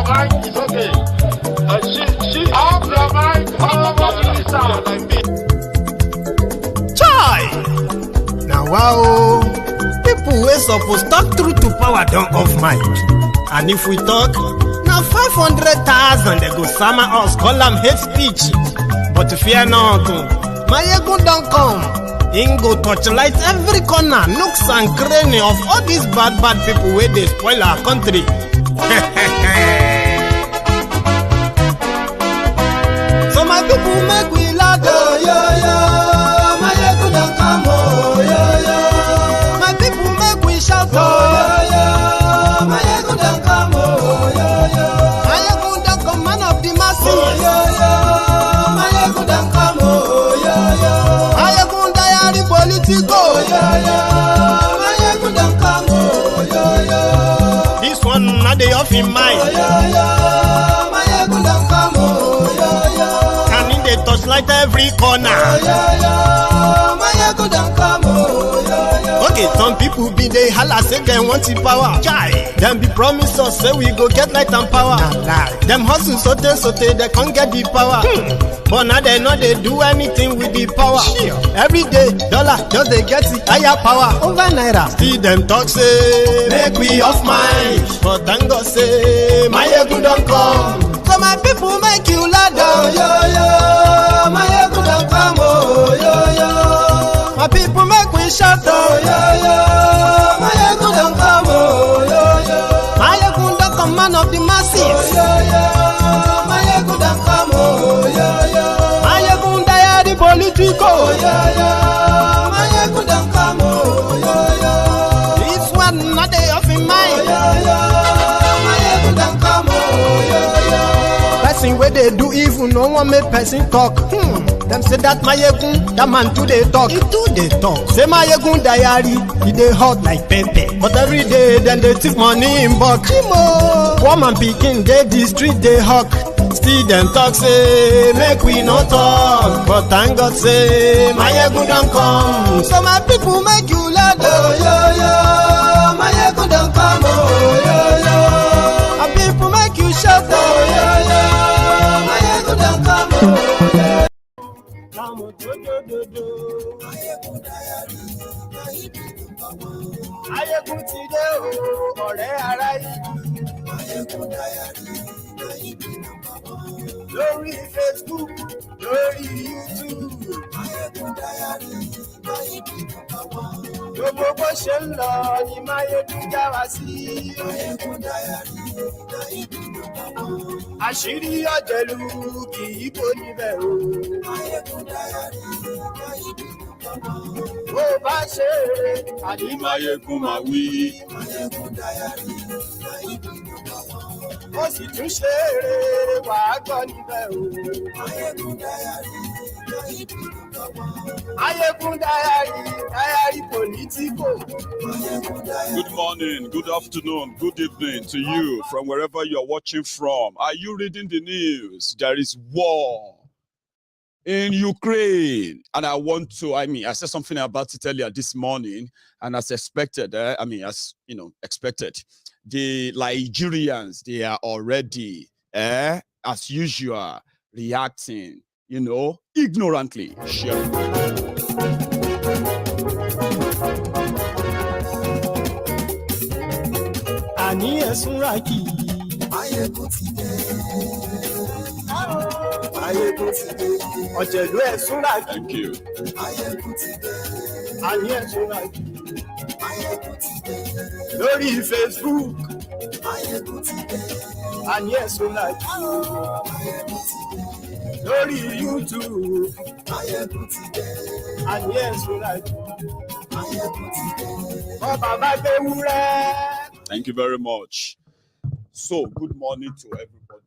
your mind is okay. Off your mind, all sound like me. Chai! Now wow, people wey suppose talk truth to power don't off mic. And if we talk, now 500,000 they go summer us, call them hate speech. But fear not, Maiyegun don't come. Him go torchlight every corner, nooks and cranny of all these bad people where they spoil our country. So my people make we laugh, oh, yo yo. Maiyegun don't come, oh, yo yo. My people make we shout, oh, yo yo. Maiyegun don't come, oh, yo yo. Maiyegun don't come, man of the masses, oh, yo yo. Maiyegun don't come, oh, yo yo. Maiyegun diary politico, oh, yo yo. Maiyegun don't come, oh, yo yo. This one not the off in mind, oh, yo yo. Maiyegun don't come, oh, yo yo. Can in the touchlight every corner, oh, yo yo. Maiyegun don't come, oh, yo yo. Okay, some people be they holla say they want the power. Chai, them be promise us say we go get light and power. Them hustle sote they can't get the power. But now they know they do anything with the power. Every day, dollar just they get the higher power over naira. See them talk say make we off mind, but thank God say Maiyegun don't come. So my people make you laugh, oh, yo yo. Maiyegun don't come, oh, yo yo. My people make we shout, oh, yo yo. Maiyegun don't come, oh, yo yo. Maiyegun don't come, man of the masses, oh, yo yo. Maiyegun don't come, oh, yo yo. Maiyegun diary politico, oh, yo yo. Maiyegun don't come, oh, yo yo. This one not they off in mind, oh, yo yo. Maiyegun don't come, oh, yo yo. Person where they do evil, no one make person talk. Them say that Maiyegun, that man too they talk. He too they talk. Say Maiyegun diary, he they hot like pepper. But every day then they take money in bulk. Poor man picking, they the street they hawk. Still them talk say make we no talk. But thank God say Maiyegun don't come. So my people make you laugh, oh yo yo. Maiyegun don't come, oh yo yo. My people make you shout, oh yo yo. Maiyegun don't come, oh yo yo. Maiyegun ti dé o, ọ̀rẹ́ ará yìí. Maiyegun diary, lórí Facebook, lórí YouTube. Maiyegun diary, gbogbo bó ṣe ń lọ ni Maiyegun já wa sí. Maiyegun diary, àṣírí ọ̀jẹ̀lú kì í kó níbẹ̀ o. Maiyegun diary, bó bá ṣe eré àní Maiyegun máa wí. Maiyegun diary, ó sì tún ṣe eré wàá gbọ́ níbẹ̀ o. Maiyegun diary, Maiyegun diary politico. Good morning, good afternoon, good evening to you from wherever you're watching from. Are you reading the news? There is war in Ukraine. And I said something about it earlier this morning, and as expected, expected, the Liejiriyans, they are already, as usual, reacting, ignorantly. Ani esunraki. Maiyegun ti dé. Maiyegun ti dé. Ọ̀jẹ̀lú esunraki. Thank you. Maiyegun ti dé. Ani esunraki. Maiyegun ti dé. Lórí Facebook. Maiyegun ti dé. Ani esunraki. Maiyegun ti dé. Lórí YouTube. Maiyegun ti dé. Ani esunraki. Maiyegun ti dé. Ọba bá gbé wúrẹ́. Thank you very much. So, good morning to everybody.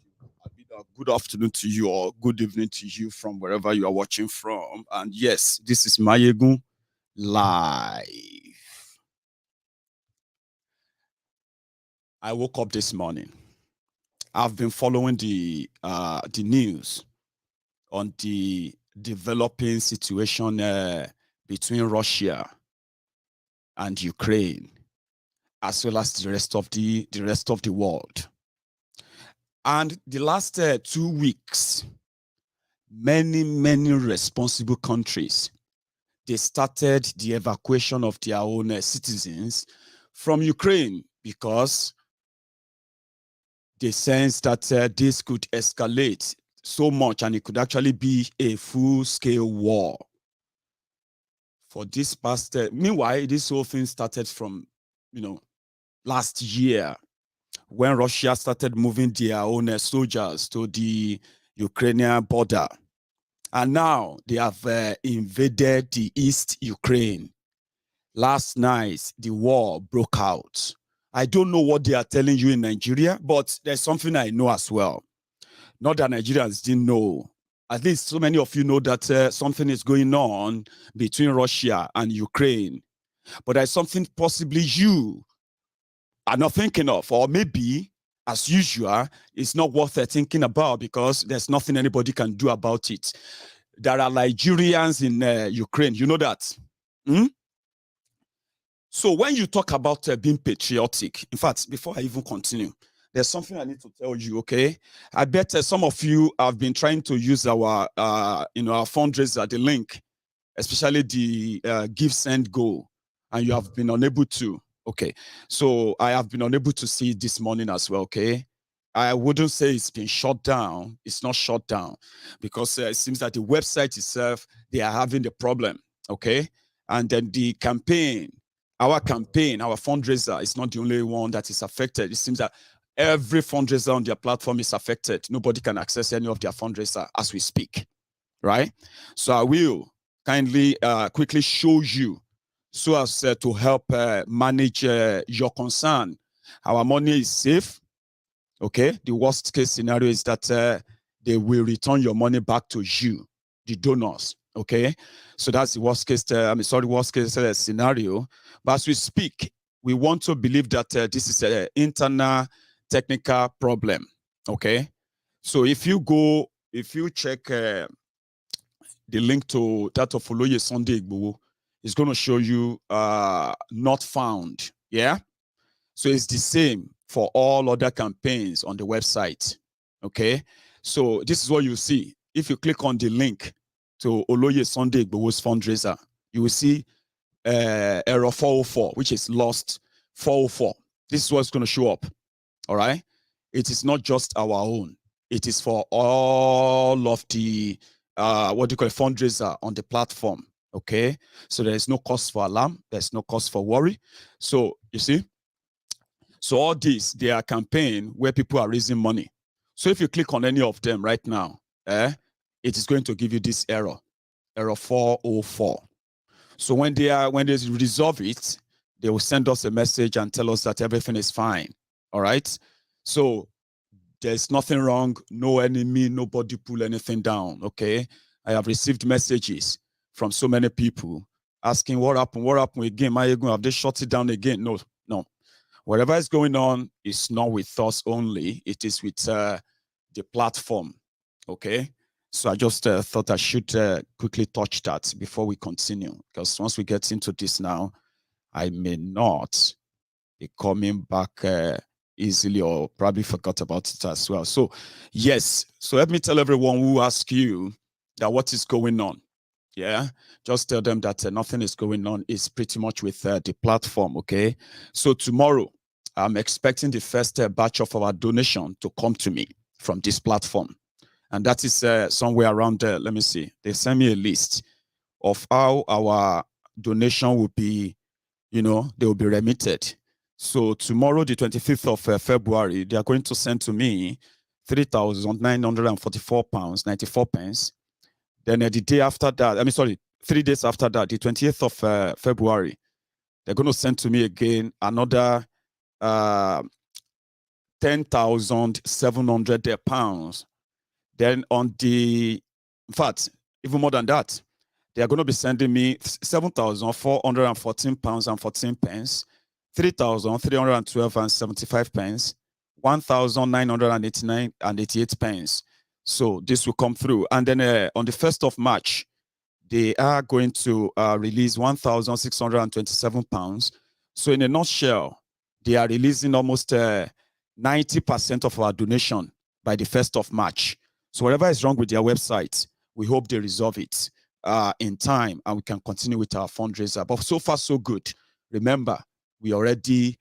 Good afternoon to you, or good evening to you from wherever you are watching from. And yes, this is Maiyegun Live. I woke up this morning. I've been following the news on the developing situation between Russia and Ukraine, as well as the rest of the world. And the last 2 weeks, many responsible countries, they started the evacuation of their own citizens from Ukraine because they sensed that this could escalate so much and it could actually be a full-scale war. For this past, meanwhile, this whole thing started from, last year when Russia started moving their own soldiers to the Ukrainian border. And now they have invaded the East Ukraine. Last night, the war broke out. I don't know what they are telling you in Nigeria, but there's something I know as well. Not that Nigerians didn't know. At least so many of you know that something is going on between Russia and Ukraine. But there's something possibly you are not thinking of, or maybe, as usual, it's not worth thinking about because there's nothing anybody can do about it. There are Liejiriyans in Ukraine. You know that? So when you talk about being patriotic, in fact, before I even continue, there's something I need to tell you, okay? I bet some of you have been trying to use our, our fundraiser, the link, especially the Give, Send, Go, and you have been unable to. Okay, so I have been unable to see it this morning as well, okay? I wouldn't say it's been shut down. It's not shut down because it seems that the website itself, they are having the problem, okay? And then the campaign, our fundraiser is not the only one that is affected. It seems that every fundraiser on their platform is affected. Nobody can access any of their fundraiser as we speak, right? So I will kindly quickly show you so as to help manage your concern. Our money is safe, okay? The worst case scenario is that they will return your money back to you, the donors, okay? So that's the worst case, worst case scenario. But as we speak, we want to believe that this is an internal technical problem, okay? So if you check the link to that of Oloye Sunday Igboho, it's going to show you not found, yeah? So it's the same for all other campaigns on the website, okay? So this is what you see. If you click on the link to Oloye Sunday Igboho's fundraiser, you will see error 404, which is lost 404. This is what's going to show up, all right? It is not just our own. It is for all of the, fundraiser on the platform, okay? So there is no cause for alarm. There's no cause for worry. So you see, so all these, they are campaign where people are raising money. So if you click on any of them right now, it is going to give you this error 404. So when they resolve it, they will send us a message and tell us that everything is fine. All right. So there's nothing wrong, no enemy, nobody pull anything down. Okay. I have received messages from so many people asking what happened again. Maiyegun, have they shut it down again? No. Whatever is going on is not with us only, it is with the platform. Okay. So I just thought I should quickly touch that before we continue, because once we get into this now, I may not be coming back easily, or probably forgot about it as well. So yes, so let me tell everyone who asks you that what is going on. Yeah, just tell them that nothing is going on. It's pretty much with the platform, okay? So tomorrow, I'm expecting the first batch of our donation to come to me from this platform. And that is somewhere around, let me see, they send me a list of how our donation will be, they will be remitted. So tomorrow, the 25th of February, they are going to send to me £3,944.94. Then the day after that, 3 days after that, the 20th of February, they're going to send to me again another £10,700. Then in fact, even more than that, they are going to be sending me £7,414.14, £3,312.75, £1,989.88. So this will come through. And then on the 1st of March, they are going to release £1,627. So in a nutshell, they are releasing almost 90% of our donation by the 1st of March. So whatever is wrong with their website, we hope they resolve it in time and we can continue with our fundraiser. But so far, so good. Remember, we already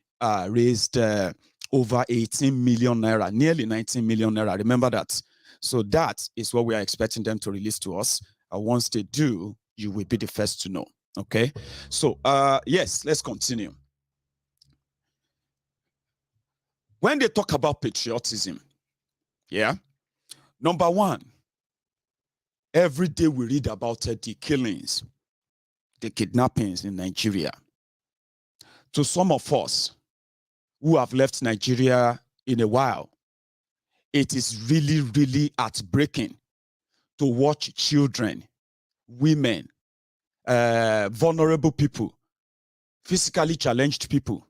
raised over 18 million naira, nearly 19 million naira. Remember that. So that is what we are expecting them to release to us. Once they do, you will be the first to know. Okay. So yes, let's continue. When they talk about patriotism, yeah, number one, every day we read about the killings, the kidnappings in Nigeria. To some of us who have left Nigeria in a while, it is really, really heartbreaking to watch children, women, vulnerable people, physically challenged people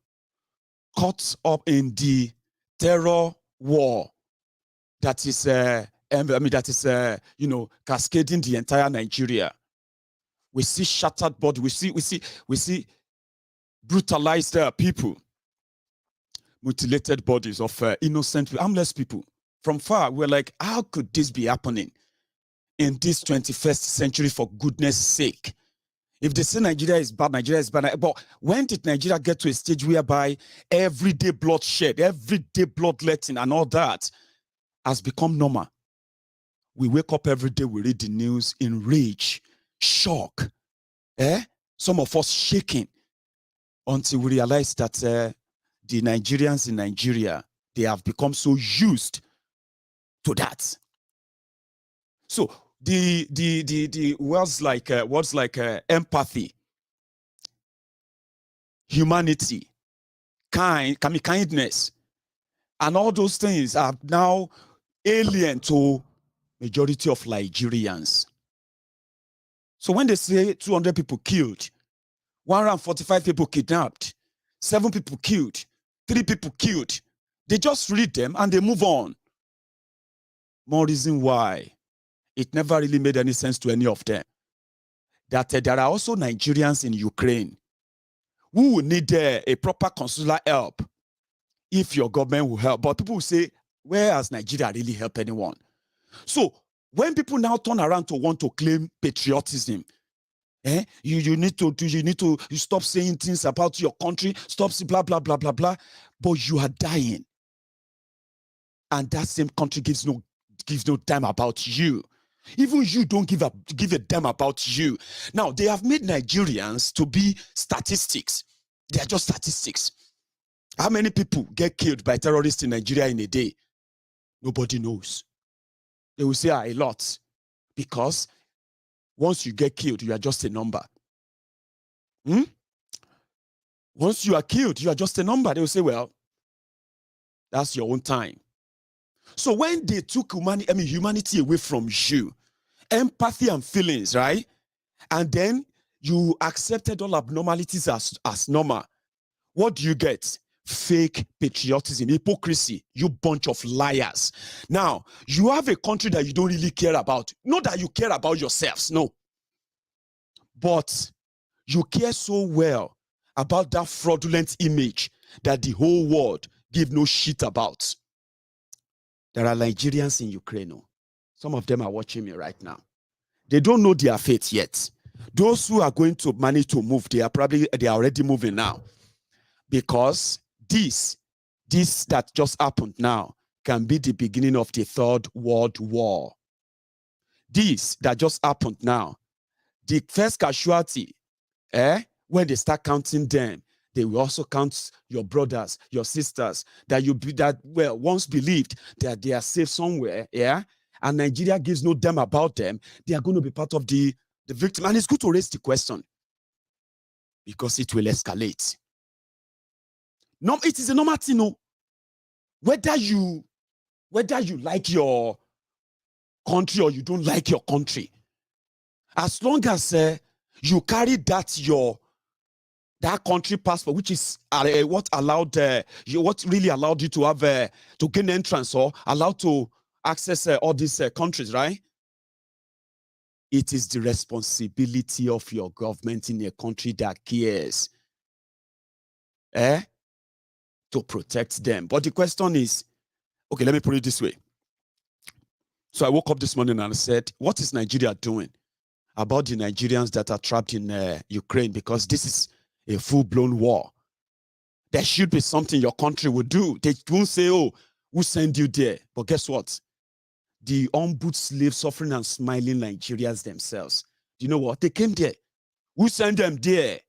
caught up in the terror war that is, cascading the entire Nigeria. We see shattered body. We see brutalized people, mutilated bodies of innocent, harmless people. From far, we're like, how could this be happening in this 21st century, for goodness sake? If they say Nigeria is bad, Nigeria is bad. But when did Nigeria get to a stage whereby everyday bloodshed, everyday bloodletting and all that has become normal? We wake up every day, we read the news in rage, shock. Some of us shaking until we realize that the Nigerians in Nigeria, they have become so used to that. So the words like empathy, humanity, kindness, and all those things are now alien to majority of Liejiriyans. So when they say 200 people killed, 145 people kidnapped, 7 people killed, 3 people killed, they just read them and they move on. More reason why it never really made any sense to any of them that there are also Nigerians in Ukraine who will need a proper consular help if your government will help. But people will say, where has Nigeria really helped anyone? So when people now turn around to want to claim patriotism, you need to stop saying things about your country, stop saying blah, blah, blah, blah, blah, but you are dying. And that same country gives no damn about you. Even you don't give a damn about you. Now, they have made Nigerians to be statistics. They are just statistics. How many people get killed by terrorists in Nigeria in a day? Nobody knows. They will say a lot. Because once you get killed, you are just a number. Once you are killed, you are just a number. They will say, well, that's your own time. So when they took humanity away from you, empathy and feelings, right? And then you accepted all abnormalities as normal, what do you get? Fake patriotism, hypocrisy, you bunch of liars. Now, you have a country that you don't really care about. Not that you care about yourselves, no. But you care so well about that fraudulent image that the whole world give no shit about. There are Nigerians in Ukraine. Some of them are watching me right now. They don't know their fate yet. Those who are going to manage to move, they are already moving now. Because this that just happened now can be the beginning of the Third World War. This that just happened now, the first casualty, when they start counting them, they will also count your brothers, your sisters, that once believed that they are safe somewhere, and Nigeria gives no damn about them, they are going to be part of the victim. And it's good to raise the question because it will escalate. No, it is a normal thing, no. Whether you like your country or you don't like your country, as long as you carry that country passport, which is what really allowed you to have to gain entrance or allowed to access all these countries, right? It is the responsibility of your government in a country that cares, to protect them. But the question is, okay, let me put it this way. So I woke up this morning and I said, what is Nigeria doing about the Nigerians that are trapped in Ukraine? Because this is a full-blown war. There should be something your country would do. They won't say, oh, who sent you there? But guess what? The on-boot slaves suffering and smiling Nigerians themselves. Do you know what? They came there. Who sent them there?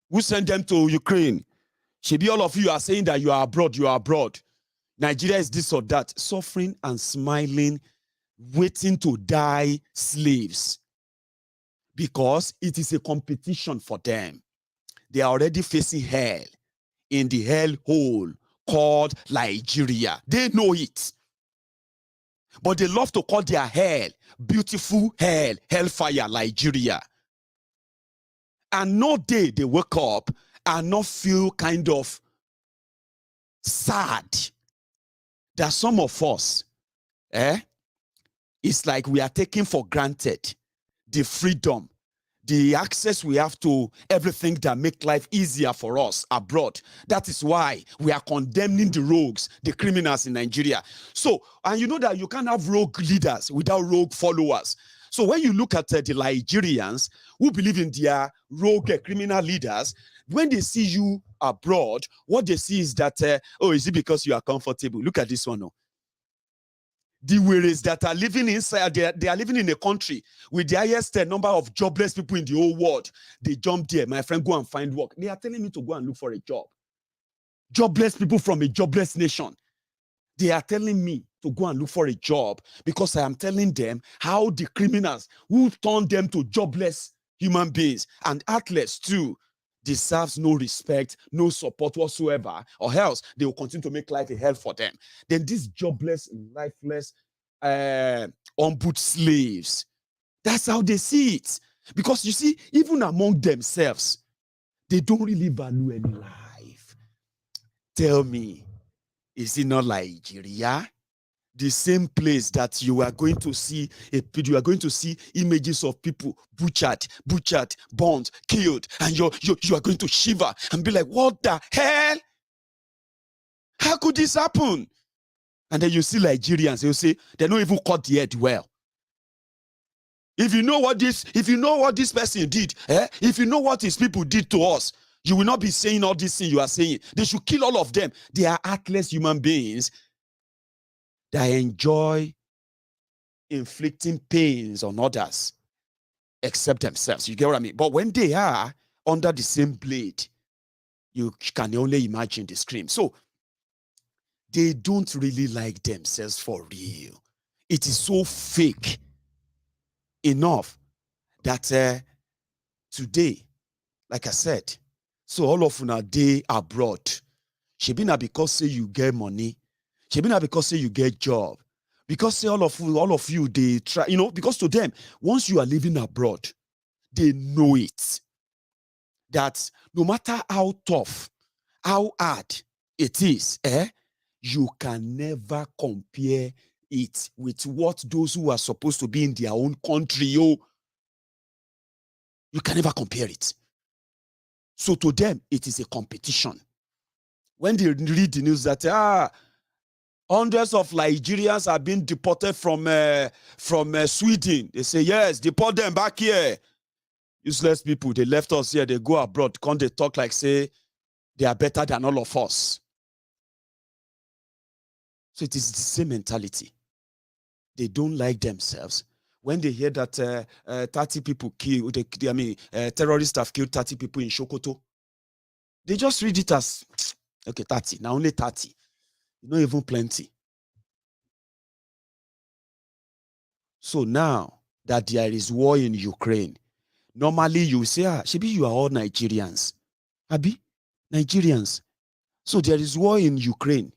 Who sent them to Ukraine? Maybe all of you are saying that you are abroad, you are abroad. Nigeria is this or that. Suffering and smiling, waiting to die slaves. Because it is a competition for them. They are already facing hell in the hell hole called Liejiriya. They know it. But they love to call their hell beautiful hell, hellfire, Liejiriya. And no day they wake up and not feel kind of sad that some of us, it's like we are taking for granted the freedom, the access we have to everything that make life easier for us abroad. That is why we are condemning the rogues, the criminals in Nigeria. So, and you know that you can't have rogue leaders without rogue followers. So when you look at the Liejiriyans who believe in their rogue criminal leaders, when they see you abroad, what they see is that, oh, is it because you are comfortable? Look at this one. Oh. The weyreys that are living inside, they are living in a country with the highest number of jobless people in the whole world. They jump there, my friend, go and find work. They are telling me to go and look for a job. Jobless people from a jobless nation. They are telling me to go and look for a job because I am telling them how the criminals who turned them to jobless human beings and athletes too deserves no respect, no support whatsoever, or else they will continue to make life a hell for them. Then these jobless, lifeless, on-boot slaves, that's how they see it. Because you see, even among themselves, they don't really value any life. Tell me, is it not Liejiriya? The same place that you are going to see images of people butchered, burned, killed, and you are going to shiver and be like, what the hell? How could this happen? And then you see Liejirians, they'll say they don't even cut the head well. If you know what this person did, if you know what his people did to us, you will not be saying all these things you are saying. They should kill all of them. They are heartless human beings that enjoy inflicting pains on others except themselves. You get what I mean? But when they are under the same blade, you can only imagine the scream. So they don't really like themselves for real. It is so fake enough that today, like I said, so all of una day abroad. Shebi na because say you get money. Shebi na because say you get job. Because say all of you, they try, because to them, once you are living abroad, they know it. That no matter how tough, how hard it is, you can never compare it with what those who are supposed to be in their own country, you can never compare it. So to them, it is a competition. When they read the news that hundreds of Liejirians are being deported from Sweden, they say, yes, deport them back here. Useless people, they left us here, they go abroad, can't they talk like, say, they are better than all of us. So it is the same mentality. They don't like themselves. When they hear that 30 people killed, terrorists have killed 30 people in Sokoto, they just read it as, okay, 30, now only 30. Not even plenty. So now that there is war in Ukraine, normally you say, Shebi, you are all Nigerians. Abi, Nigerians. So there is war in Ukraine.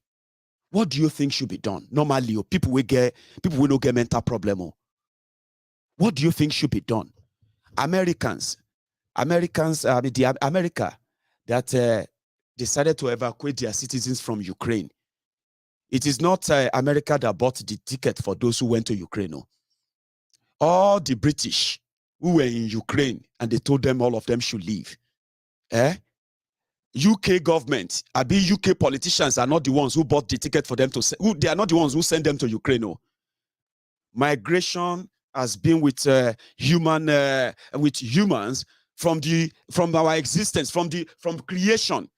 What do you think should be done? Normally, people will not get mental problem. What do you think should be done? America that decided to evacuate their citizens from Ukraine. It is not America that bought the ticket for those who went to Ukraine. No. All the British who were in Ukraine and they told them all of them should leave. UK government, UK politicians are not the ones who bought the ticket for them to they are not the ones who send them to Ukraine. No. Migration has been with humans from our existence, from creation.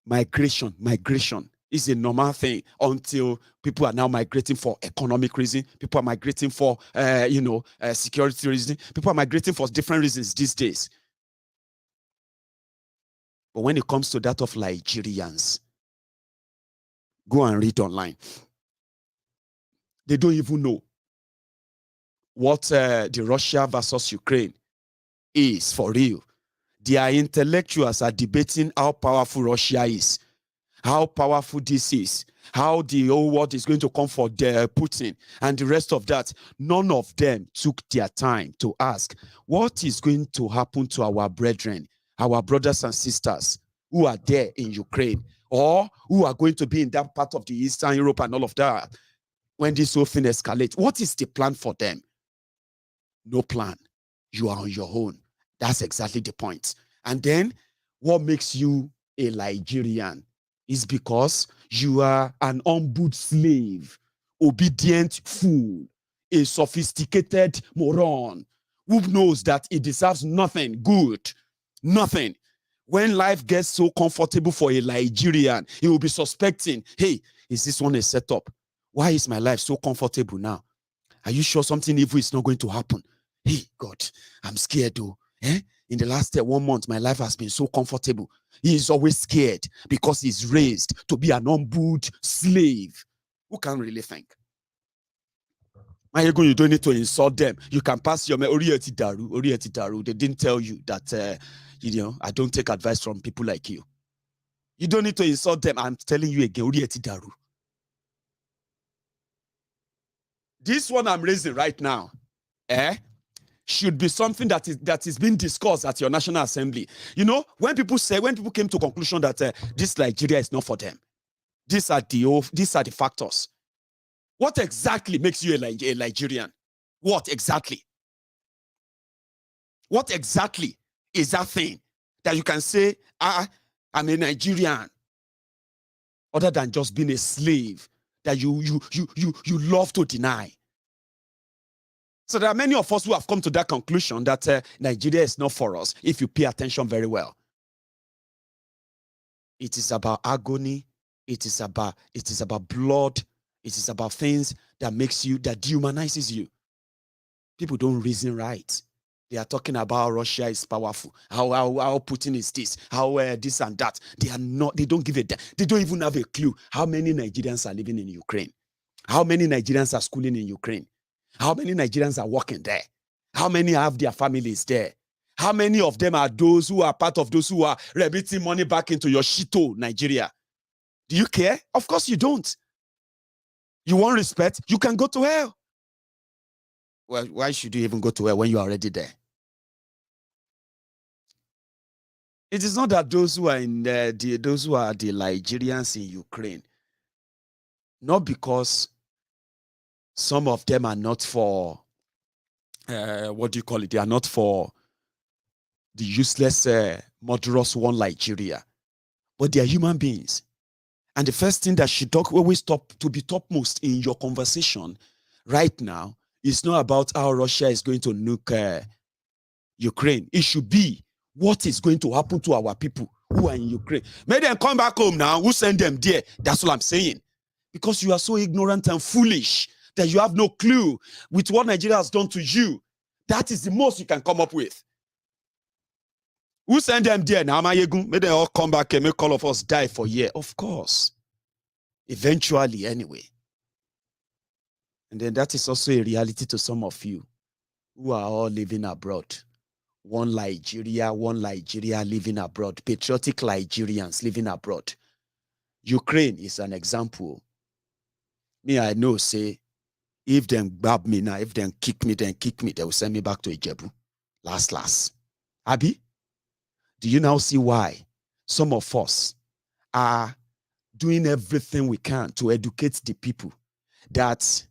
Migration is a normal thing until people are now migrating for economic reason. People are migrating for security reason. People are migrating for different reasons these days. But when it comes to that of Liejiriyans, go and read online. They don't even know what the Russia versus Ukraine is for real. Their intellectuals are debating how powerful Russia is, how powerful this is, how the whole world is going to come for Putin and the rest of that. None of them took their time to ask what is going to happen to our brethren, our brothers and sisters who are there in Ukraine or who are going to be in that part of the Eastern Europe and all of that when this whole thing escalates. What is the plan for them? No plan. You are on your own. That's exactly the point. And then what makes you a Liejirian is because you are an humbled slave, obedient fool, a sophisticated moron who knows that it deserves nothing good, nothing. When life gets so comfortable for a Liejirian, he will be suspecting, hey, is this one a setup? Why is my life so comfortable now? Are you sure something evil is not going to happen? Hey, God, I'm scared though. In the last 1 month, my life has been so comfortable. He is always scared because he's raised to be an humbled slave. Who can really think? Maiyegun, you don't need to insult them. You can pass your Oriyeti Daru. They didn't tell you that, I don't take advice from people like you. You don't need to insult them. I'm telling you again, Oriyeti Daru. This one I'm raising right now, should be something that is being discussed at your National Assembly. You know, when people came to conclusion that this Nigeria is not for them, these are the factors. What exactly makes you a Nigerian? What exactly? What exactly is that thing that you can say, I'm a Nigerian, other than just being a slave that you love to deny? So there are many of us who have come to that conclusion that Nigeria is not for us if you pay attention very well. It is about agony. It is about blood. It is about things that dehumanizes you. People don't reason right. They are talking about Russia is powerful, how Putin is this, how this and that. They don't give a damn. They don't even have a clue how many Nigerians are living in Ukraine, how many Nigerians are schooling in Ukraine, how many Nigerians are working there, how many have their families there, how many of them are those who are part of those who are remitting money back into your shito, Nigeria. Do you care? Of course you don't. You want respect? You can go to hell. Well, why should you even go to hell when you're already there? It is not that those who are those who are the Liejirians in Ukraine, not because some of them are not for what do you call it? They are not for the useless, murderous one Nigeria, but they are human beings. And the first thing that should always to be topmost in your conversation right now is not about how Russia is going to nuke Ukraine. It should be what is going to happen to our people who are in Ukraine. May them come back home now. Who send them there? That's what I'm saying. Because you are so ignorant and foolish that you have no clue with what Nigeria has done to you. That is the most you can come up with. Who send them there now? Maiyegun, may they all come back and make all of us die for a year. Of course. Eventually, anyway. And then that is also a reality to some of you who are all living abroad. One Nigeria living abroad. Patriotic Liejirians living abroad. Ukraine is an example. Me, I know, say, if them grab me now, if them kick me, they will send me back to Ijebu. Last. Abi? Do you now see why some of us are doing everything we can to educate the people that,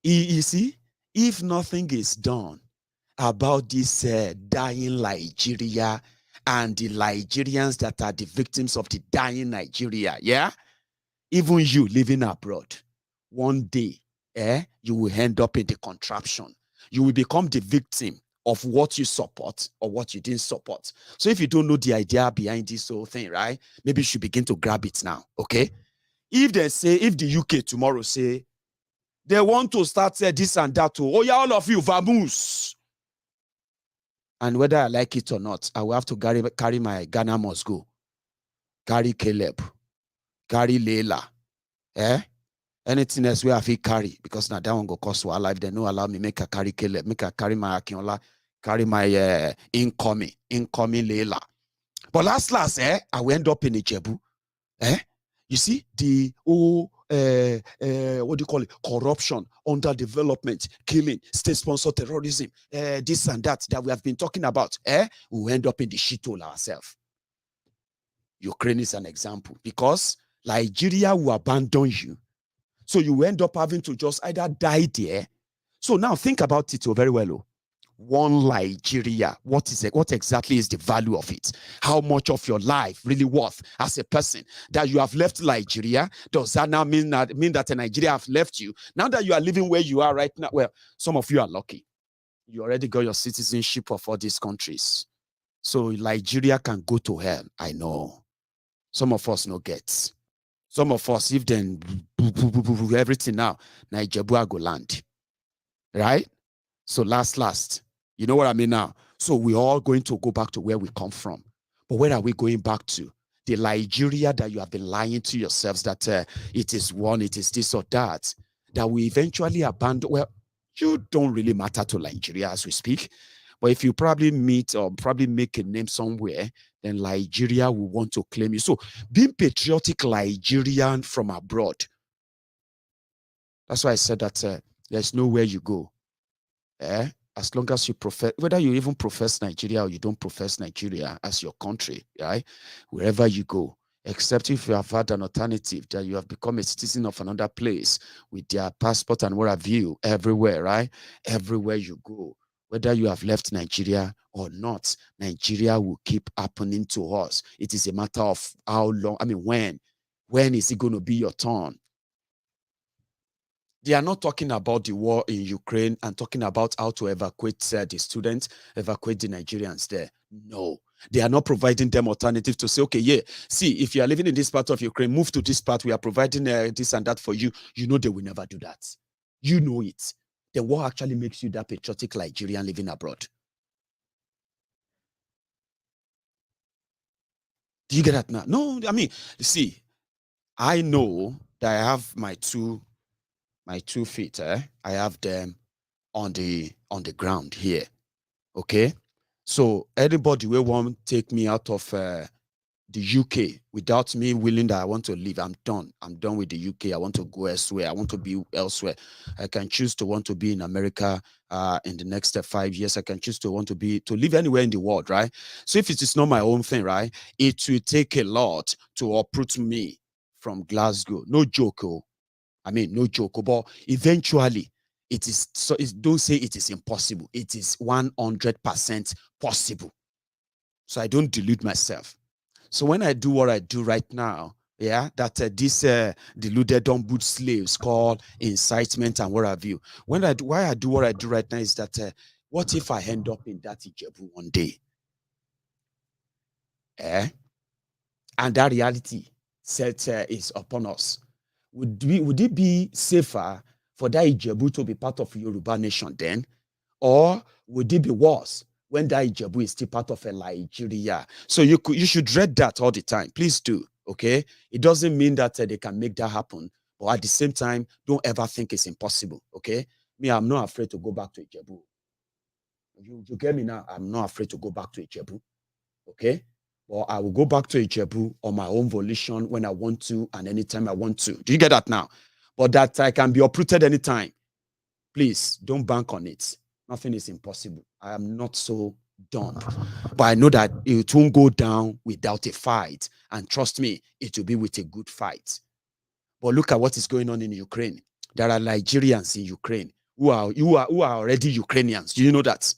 you see, if nothing is done about this dying Nigeria and the Liejiriyans that are the victims of the dying Nigeria. Yeah? Even you living abroad, one day, you will end up in the contraption. You will become the victim of what you support or what you didn't support. So if you don't know the idea behind this whole thing, right, maybe you should begin to grab it now, okay? If the UK tomorrow say, they want to start this and that, oh yeah, all of you, vamoose. And whether I like it or not, I will have to carry my Ghana must go, carry Caleb, carry Leila, anything else where I feel carry, because now that one go cost our life. They no allow me make a carry Caleb, make a carry my Akinola, carry my incoming Leila. But last, I will end up in Ijebu. You see the what do you call it? Corruption, underdevelopment, killing, state-sponsored terrorism, this and that we have been talking about. We will end up in the shithole ourselves. Ukraine is an example, because Nigeria will abandon you. So you end up having to just either die there. So now think about it very well. One Nigeria, what exactly is the value of it? How much of your life really worth as a person that you have left Nigeria? Does that now mean that Nigeria have left you? Now that you are living where you are right now, well, some of you are lucky. You already got your citizenship of all these countries. So Nigeria can go to hell, I know. Some of us no get. Some of us, if then everything now, Nigeria go land. Right? So last, you know what I mean now? So we're all going to go back to where we come from. But where are we going back to? The Nigeria that you have been lying to yourselves that it is one, it is this or that we eventually abandon. Well, you don't really matter to Nigeria as we speak. But if you probably meet or probably make a name somewhere, then Nigeria will want to claim you. So being patriotic Nigerian from abroad, that's why I said that there's nowhere you go. As long as you profess, whether you even profess Nigeria or you don't profess Nigeria as your country, right? Wherever you go, except if you have had an alternative that you have become a citizen of another place with their passport and what have you, everywhere, right? Everywhere you go, whether you have left Nigeria or not, Nigeria will keep happening to us. It is a matter of how long, when is it going to be your turn? They are not talking about the war in Ukraine and talking about how to evacuate the students, evacuate the Nigerians there. No, they are not providing them alternatives to say, okay, yeah, see, if you are living in this part of Ukraine, move to this part. We are providing this and that for you. You know they will never do that. You know it. Then what actually makes you that patriotic Nigerian living abroad? Do you get that now? No, see, I know that I have my two feet. I have them on the ground here. Okay, so anybody will want to take me out of the UK without me willing that I want to leave, I'm done. I'm done with the UK. I want to go elsewhere. I want to be elsewhere. I can choose to want to be in America in the next 5 years. I can choose to want to live anywhere in the world, right? So if it is not my own thing, right, it will take a lot to uproot me from Glasgow. No joke, no joke, but eventually it is. So don't say it is impossible. It is 100% possible. So I don't delude myself. So when I do what I do right now, yeah, that this deluded boot slaves call incitement and what have you. Why I do what I do right now is that what if I end up in that Ijebu one day? And that reality set is upon us. Would it be safer for that Ijebu to be part of Yoruba nation then? Or would it be worse when that Ijebu is still part of a Nigeria? So you should dread that all the time. Please do, okay? It doesn't mean that they can make that happen. But at the same time, don't ever think it's impossible, okay? Me, I'm not afraid to go back to Ijebu. You get me now? I'm not afraid to go back to Ijebu, okay? Or I will go back to Ijebu on my own volition when I want to and anytime I want to. Do you get that now? But that I can be uprooted anytime. Please, don't bank on it. Nothing is impossible. I am not so dumb. But I know that it won't go down without a fight. And trust me, it will be with a good fight. But look at what is going on in Ukraine. There are Liejiriyans in Ukraine who are already Ukrainians. Do you know that?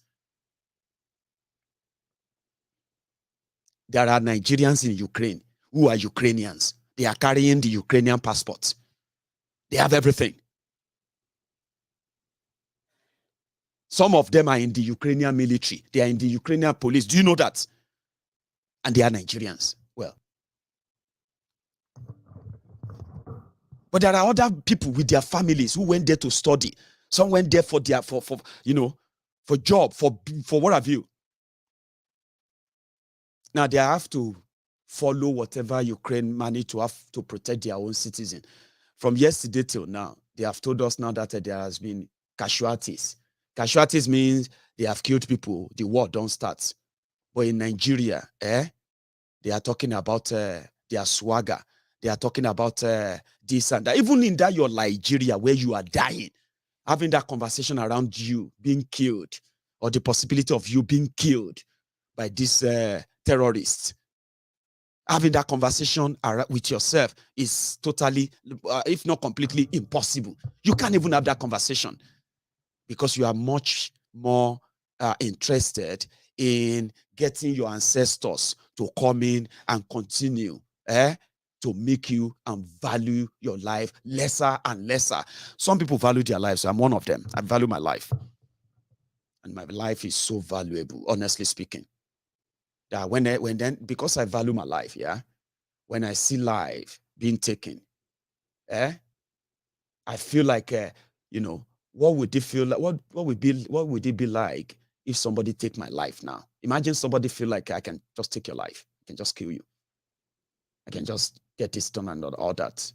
There are Nigerians in Ukraine who are Ukrainians. They are carrying the Ukrainian passports. They have everything. Some of them are in the Ukrainian military. They are in the Ukrainian police. Do you know that? And they are Nigerians. Well, but there are other people with their families who went there to study. Some went there for their for job, for what have you. Now they have to follow whatever Ukraine managed to have to protect their own citizens. From yesterday till now, they have told us now that there has been casualties. Casualties means they have killed people. The war don't start. But in Nigeria, they are talking about their swagger. They are talking about this and that. Even in that your Nigeria where you are dying, having that conversation around you being killed or the possibility of you being killed by these terrorists. Having that conversation with yourself is totally, if not completely, impossible. You can't even have that conversation because you are much more interested in getting your ancestors to come in and continue to make you and value your life lesser and lesser. Some people value their lives. So I'm one of them. I value my life. And my life is so valuable, honestly speaking. That because I value my life, when I see life being taken, I feel like, what would it feel like? What would it be like if somebody take my life now? Imagine somebody feel like I can just take your life. I can just kill you. I can just get this done and all that.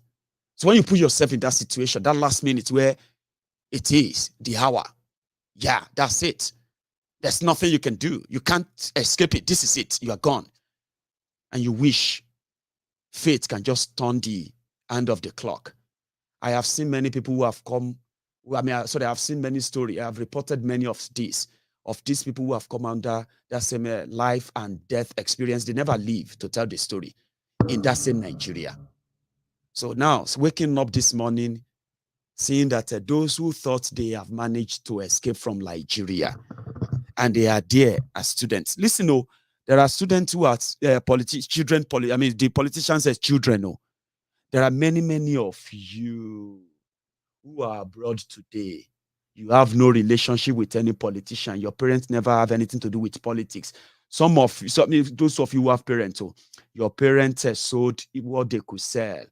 So when you put yourself in that situation, that last minute where it is the hour, that's it. There's nothing you can do. You can't escape it. This is it. You are gone. And you wish fate can just turn the hand of the clock. I have seen many people who have come. I've seen many stories. I have reported many of these people who have come under that same life and death experience. They never leave to tell the story in that same Nigeria. So now, waking up this morning, seeing that those who thought they have managed to escape from Nigeria, and they are there as students. Listen, there are students who are the politicians as children. There are many, many of you who are abroad today. You have no relationship with any politician. Your parents never have anything to do with politics. Those of you who have parents, your parents sold what they could sell.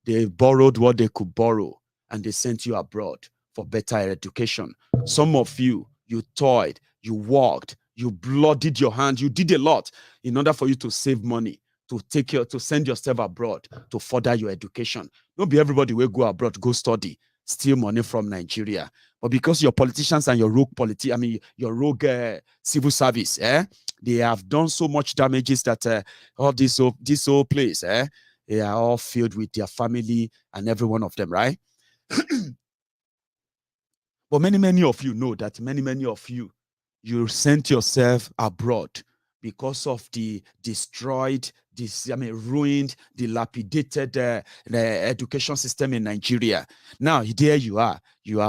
They borrowed what they could borrow, and they sent you abroad for better education. Some of you toiled, you worked, you bloodied your hand, you did a lot in order for you to save money, to send yourself abroad to further your education. Don't be everybody will go abroad, go study, steal money from Nigeria. But because your politicians and your rogue civil service, they have done so much damages that all this whole place, they are all filled with their family and every one of them, right? But many, many of you know that many of you sent yourself abroad because of the destroyed, ruined, dilapidated the education system in Nigeria. Now, there you are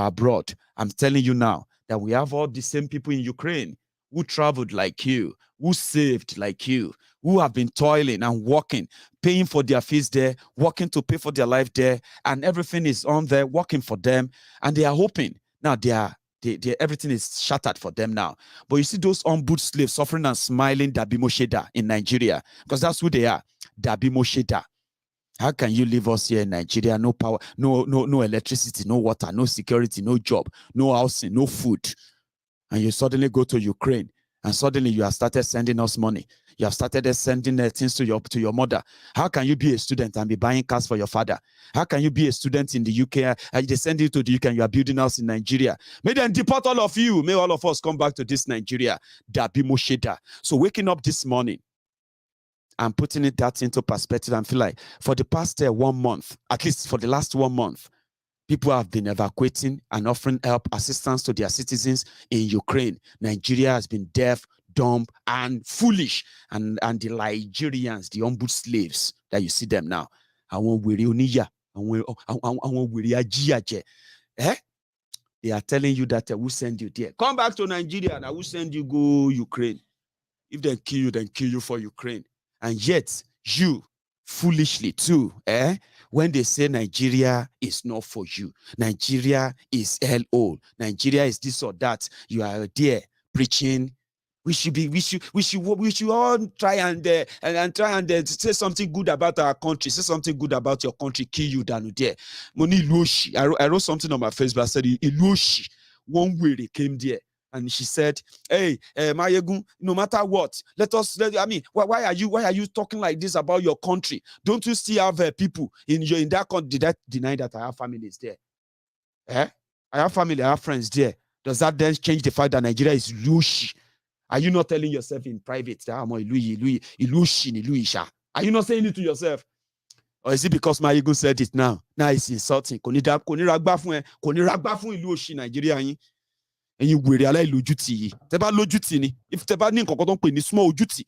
abroad. I'm telling you now that we have all the same people in Ukraine who traveled like you, who saved like you, who have been toiling and working, paying for their fees there, working to pay for their life there, and everything is on there, working for them, and they are hoping. Now, everything is shattered for them now. But you see those on-boot slaves suffering and smiling Dabi Mosheda in Nigeria, because that's who they are, Dabi Mosheda. How can you leave us here in Nigeria? No power, no electricity, no water, no security, no job, no housing, no food. And you suddenly go to Ukraine, and suddenly you have started sending us money. You have started sending things to your mother. How can you be a student and be buying cars for your father? How can you be a student in the UK? They send you to the UK and you are building house in Nigeria. May them deport all of you. May all of us come back to this Nigeria. Dabi Mosheda. So waking up this morning and putting that into perspective and feel like for the past 1 month, at least for the last 1 month, people have been evacuating and offering help, assistance to their citizens in Ukraine. Nigeria has been deaf, dumb, and foolish. And the Liejiriyans, the on-boot slaves that you see them now, they are telling you that we'll send you there. Come back to Nigeria and I will send you go Ukraine. If they kill you, then kill you for Ukraine. And yet, you foolishly too, when they say Nigeria is not for you, Nigeria is LO, Nigeria is this or that, you are there preaching. We should all try and try and say something good about our country. Say something good about your country. Kill you down there. Money Luoshi. I wrote something on my Facebook. I said, Luoshi. One weyrey came there. And she said, "Hey, Maiyegun, no matter what, why are you talking like this about your country? Don't you still have people in that country?" Did I deny that I have families there? I have family, I have friends there. Does that then change the fact that Nigeria is Luoshi? Are you not telling yourself in private that are you not saying it to yourself? Or is it because Maiyegun said it now? Now it's insulting. Nigeria. And you weyrey aláìlójútì tẹ́ bá lójútì ni, if tẹ́ bá ní nǹkan kan tó ń pè ní small ojútì,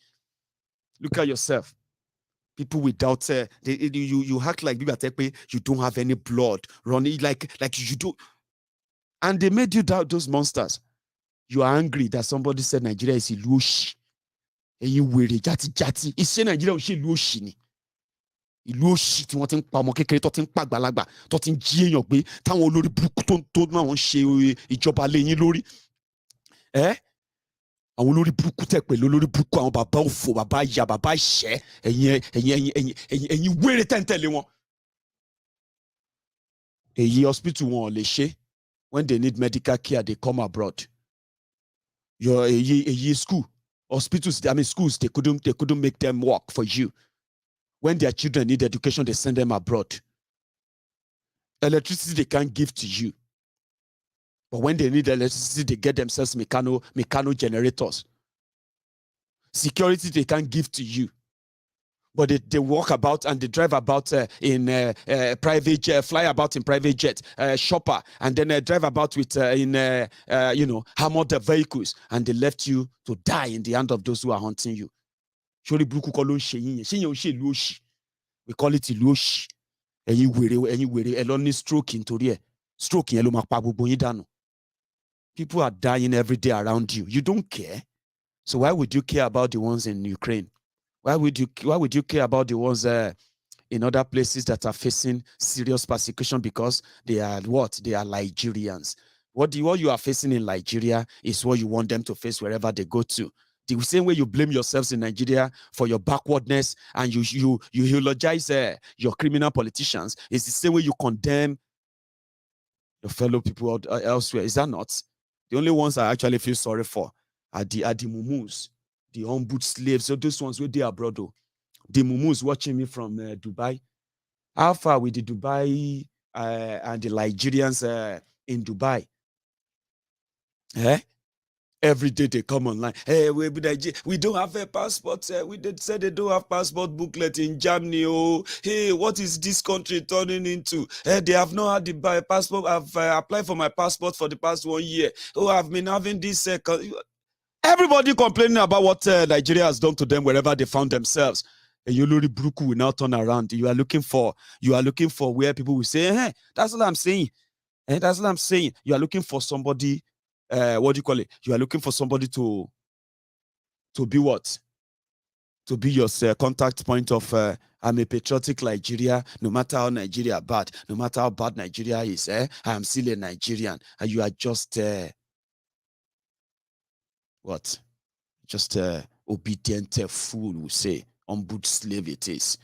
look at yourself. People without you act like you don't have any blood running, like you do, and they made you doubt those monsters. You are angry that somebody said Nigeria is ìlú òṣì. And you weyrey jati. It's saying Nigeria ò ṣe ìlú òṣì ni. Ìlú òṣì tí wọ́n ti ń pa ọmọ kékeré, tó ti ń pa àgbàlagbà, tó ti ń jí èèyàn gbé, táwọn olórí burúkú tó máa ń ṣe ìjọba lẹ́yìn lórí. Àwọn olórí burúkú tẹ̀ pẹ̀lú olórí burúkú, àwọn bàbá òfò, bàbá ìyà, bàbá ìṣẹ́, ẹ̀yin weyrey tẹ̀ǹtẹ̀lé wọn. Èyí hospital wọn ò lè ṣe. When they need medical care, they come abroad. Èyí school, hospitals, schools, they couldn't make them work for you. When their children need education, they send them abroad. Electricity they can't give to you. But when they need electricity, they get themselves mechano generators. Security they can't give to you. But they walk about and they drive about in private jet, fly about in private jet, shopper, and then drive about with armored vehicles, and they left you to die in the hand of those who are hunting you. We call it ìlú òṣì. Ẹ̀yin weyrey ẹ lọ ní stroke nítorí ẹ̀. Stroke yẹn ló máa pa gbogbo yín dànù. People are dying every day around you. You don't care. So why would you care about the ones in Ukraine? Why would you care about the ones in other places that are facing serious persecution because they are what? They are Liejiriyans. What you are facing in Nigeria is what you want them to face wherever they go to. The same way you blame yourselves in Nigeria for your backwardness and you eulogize your criminal politicians, it's the same way you condemn your fellow people elsewhere. Is that not? The only ones I actually feel sorry for are the mumus, the humbled slaves. So those ones where they are abroad. The mumus watching me from Dubai. How far with the Dubai and the Liejiriyans in Dubai? Every day they come online. Hey, we don't have a passport. We did say they don't have passport booklet in Germany. Oh, hey, what is this country turning into? They have not had the passport. I've applied for my passport for the past 1 year. Oh, I've been having this. Everybody complaining about what Nigeria has done to them wherever they found themselves. And Olori Buruku will now turn around. You are looking for where people will say, hey, that's what I'm saying. That's what I'm saying. You are looking for somebody. What do you call it? You are looking for somebody to be what? To be your contact point of I'm a patriotic Nigeria, no matter how Nigeria bad, no matter how bad Nigeria is, I am still a Nigerian. And you are just what? Just obedient fool, we say. Humbled slave it is.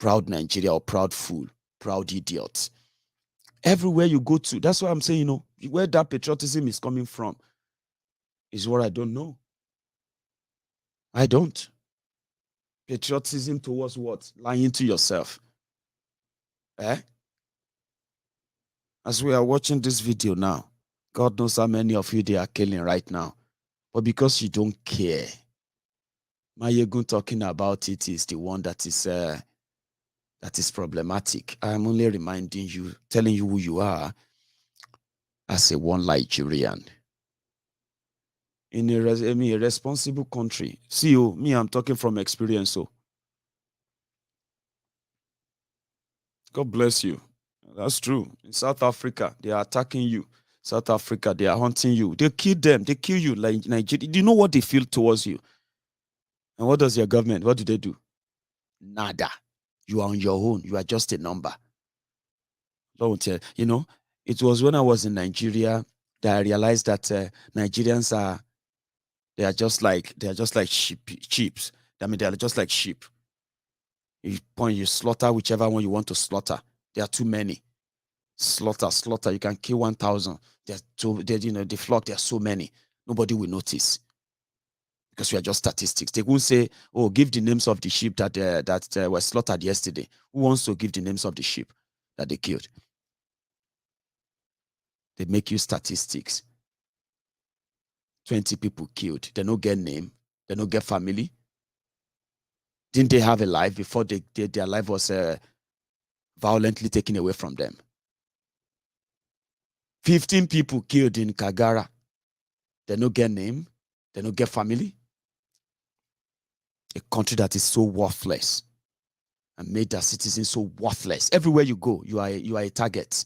Proud Nigeria or proud fool, proud idiot. Everywhere you go to, that's what I'm saying, where that patriotism is coming from is what I don't know. I don't. Patriotism towards what? Lying to yourself. As we are watching this video now, God knows how many of you they are killing right now. But because you don't care, Maiyegun talking about it is the one that is problematic. I'm only reminding you, telling you who you are as a one Liejiriyan. In a responsible country. See, me, I'm talking from experience. God bless you. That's true. In South Africa, they are attacking you. South Africa, they are hunting you. They kill them. They kill you like Nigeria. Do you know what they feel towards you? And what does your government, what do they do? Nada. You are on your own. You are just a number. Don't tell. You know, it was when I was in Nigeria that I realized that Nigerians they are just like sheep. I mean, they are just like sheep. You slaughter whichever one you want to slaughter. There are too many. Slaughter. You can kill 1,000. The flock. There are so many. Nobody will notice because we are just statistics. They won't say, "Oh, give the names of the sheep that were slaughtered yesterday." Who wants to give the names of the sheep that they killed? They make you statistics. 20 people killed. They don't get name. They don't get family. Didn't they have a life before their life was violently taken away from them? 15 people killed in Kagara. They don't get name. They don't get family. A country that is so worthless and made their citizens so worthless. Everywhere you go, you are a target.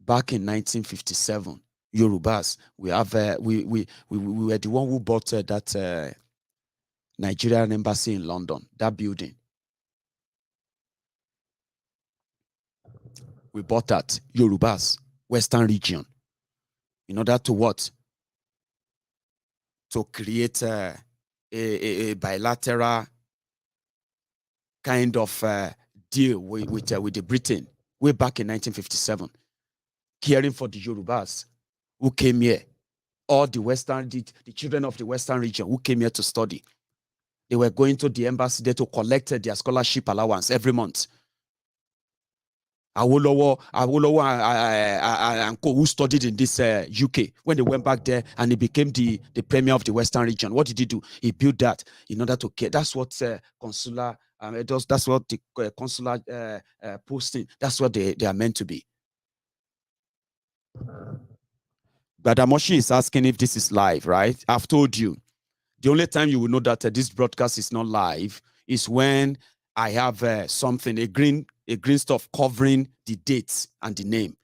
Back in 1957, Yorubas, we were the one who bought that Nigerian embassy in London, that building. We bought that, Yorubas, Western region, in order to what? To create a bilateral kind of deal with the Britain way back in 1957, caring for the Yorubas who came here, all the children of the Western region who came here to study. They were going to the embassy there to collect their scholarship allowance every month. Awolowo and co, who studied in this UK, when they went back there and he became the premier of the Western region, what did he do? He built that in order to care. That's what consular that's what the consular posting, that's what they are meant to be. Badamoshi is asking if this is live, right? I've told you. The only time you will know that this broadcast is not live is when I have something, a green stuff covering the dates and the name.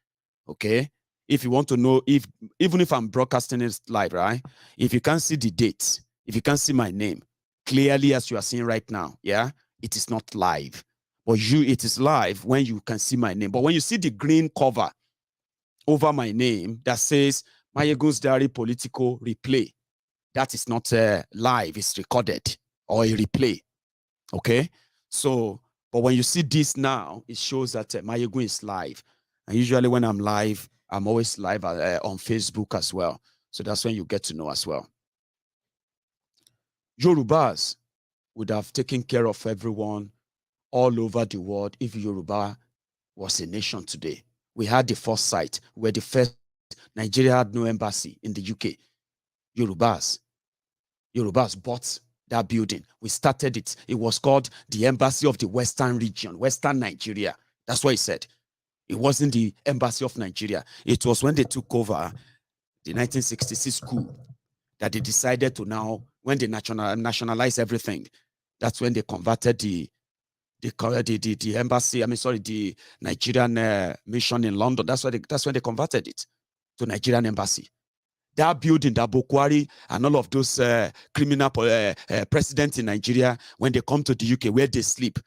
Okay. If you want to know, even if I'm broadcasting it live, right? If you can't see the dates, if you can't see my name clearly as you are seeing right now, yeah, it is not live. But it is live when you can see my name. But when you see the green cover over my name that says Maiyegun's Diary Political Replay, that is not live, it's recorded or a replay. Okay. So, but when you see this now, it shows that Maiyegun is live. And usually when I'm live, I'm always live on Facebook as well. So that's when you get to know as well. Yorubas would have taken care of everyone all over the world if Yoruba was a nation today. We had the first site where the first Nigeria had no embassy in the UK. Yorubas bought that building. We started it. It was called the Embassy of the Western Region, Western Nigeria. That's what he said. It wasn't the Embassy of Nigeria. It was when they took over the 1966 coup that they decided to now, when they nationalized everything, that's when they converted the embassy, the Nigerian mission in London. That's when they converted it to Nigerian embassy. That building, that Bokwari, and all of those criminal presidents in Nigeria, when they come to the UK, where they sleep,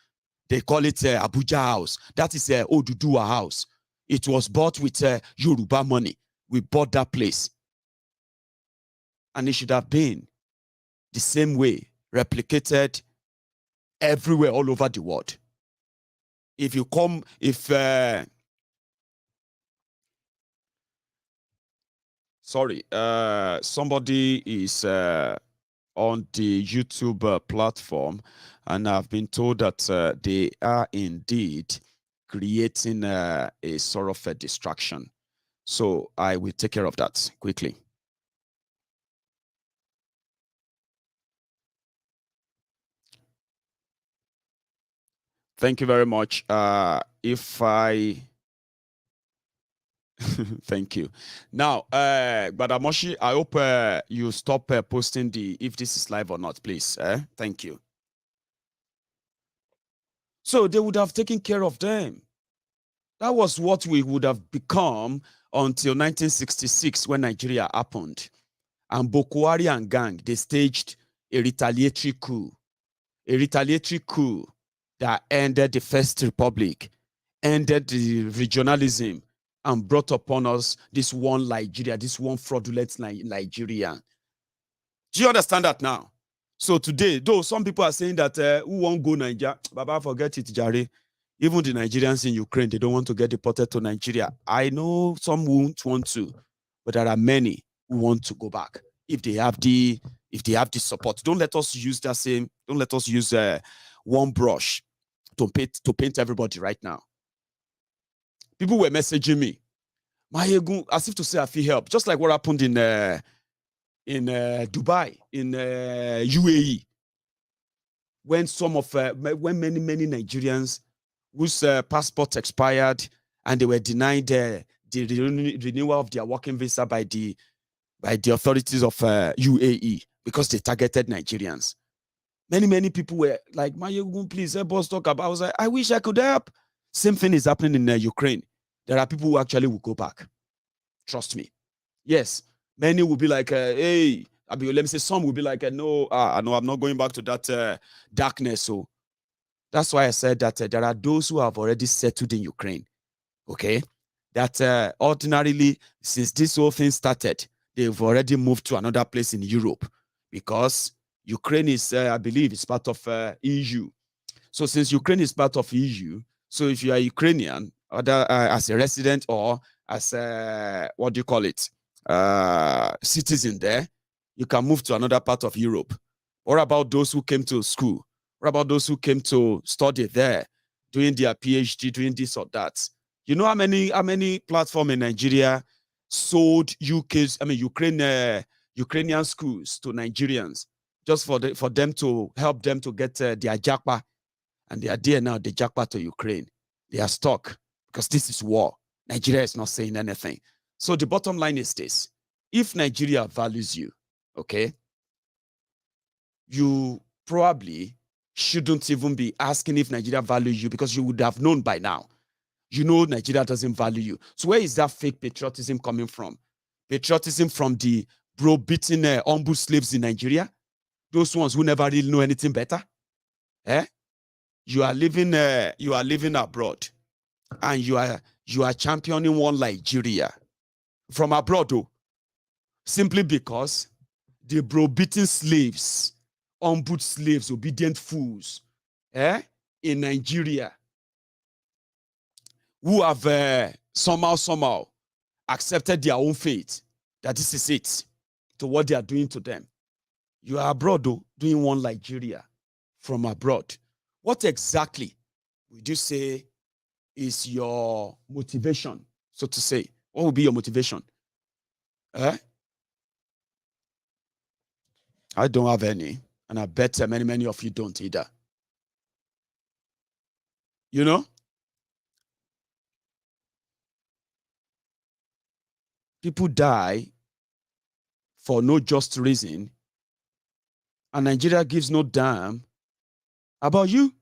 they call it Abuja House. That is Oduduwa House. It was bought with Yoruba money. We bought that place. And it should have been the same way, replicated everywhere, all over the world. If you come, somebody is on the YouTube platform, and I've been told that they are indeed creating a sort of a distraction. So I will take care of that quickly. Thank you very much. Thank you. Now, Badamoshi, I hope you stop posting if this is live or not, please. Thank you. So they would have taken care of them. That was what we would have become until 1966 when Nigeria happened. And Boko Haram and gang, they staged a retaliatory coup a retaliatory coup that ended the First Republic, ended the regionalism, and brought upon us this one Nigeria, this one fraudulent Nigerian. Do you understand that now? So today, though some people are saying that who won't go Nigeria, Baba, forget it, Jare. Even the Nigerians in Ukraine, they don't want to get deported to Nigeria. I know some won't want to, but there are many who want to go back if they have the support. Don't let us use that same. Don't let us use one brush to paint everybody right now. People were messaging me, Maiyegun, as if to say I feel help, just like what happened in Dubai, in UAE, when when many Nigerians whose passports expired and they were denied the renewal of their working visa by the authorities of UAE because they targeted Nigerians. Many people were like, Maiyegun, please help us talk about. I was like, I wish I could help. Same thing is happening in Ukraine. There are people who actually will go back. Trust me. Yes, many will be like, hey, let me say some will be like, no, I'm not going back to that darkness. So that's why I said that there are those who have already settled in Ukraine. Okay, that ordinarily, since this whole thing started, they've already moved to another place in Europe because Ukraine is, I believe, it's part of EU. So since Ukraine is part of EU, so if you are Ukrainian, either as a resident or as a, what do you call it, citizen there, you can move to another part of Europe. What about those who came to school? What about those who came to study there, doing their PhD, doing this or that? You know how many platforms in Nigeria sold Ukrainian schools to Nigerians just for them to help them to get their japa, and they are there now. The japa to Ukraine, they are stuck because this is war. Nigeria is not saying anything. So the bottom line is this: if Nigeria values you, okay, you probably shouldn't even be asking if Nigeria values you, because you would have known by now. You know Nigeria doesn't value you. So where is that fake patriotism coming from? Patriotism from the bro-beating humble slaves in Nigeria? Those ones who never really know anything better? You are living abroad, and you are championing one Nigeria from abroad, though, simply because the bro-beating slaves, humble slaves, obedient fools, in Nigeria, who have somehow accepted their own fate, that this is it, to what they are doing to them. You are abroad, though, doing one Nigeria from abroad. What exactly would you say is your motivation, so to say? What would be your motivation? I don't have any, and I bet many of you don't either. You know? People die for no just reason, and Nigeria gives no damn about you.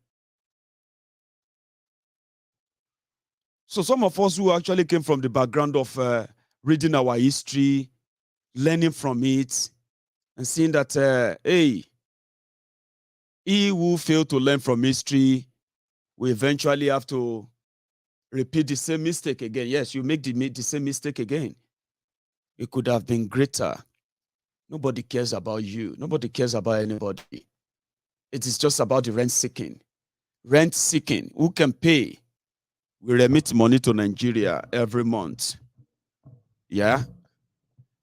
So some of us who actually came from the background of reading our history, learning from it, and seeing that, hey, he who failed to learn from history will eventually have to repeat the same mistake again. Yes, you make the same mistake again. It could have been greater. Nobody cares about you. Nobody cares about anybody. It is just about the rent seeking. Rent seeking. Who can pay? We remit money to Nigeria every month. Yeah?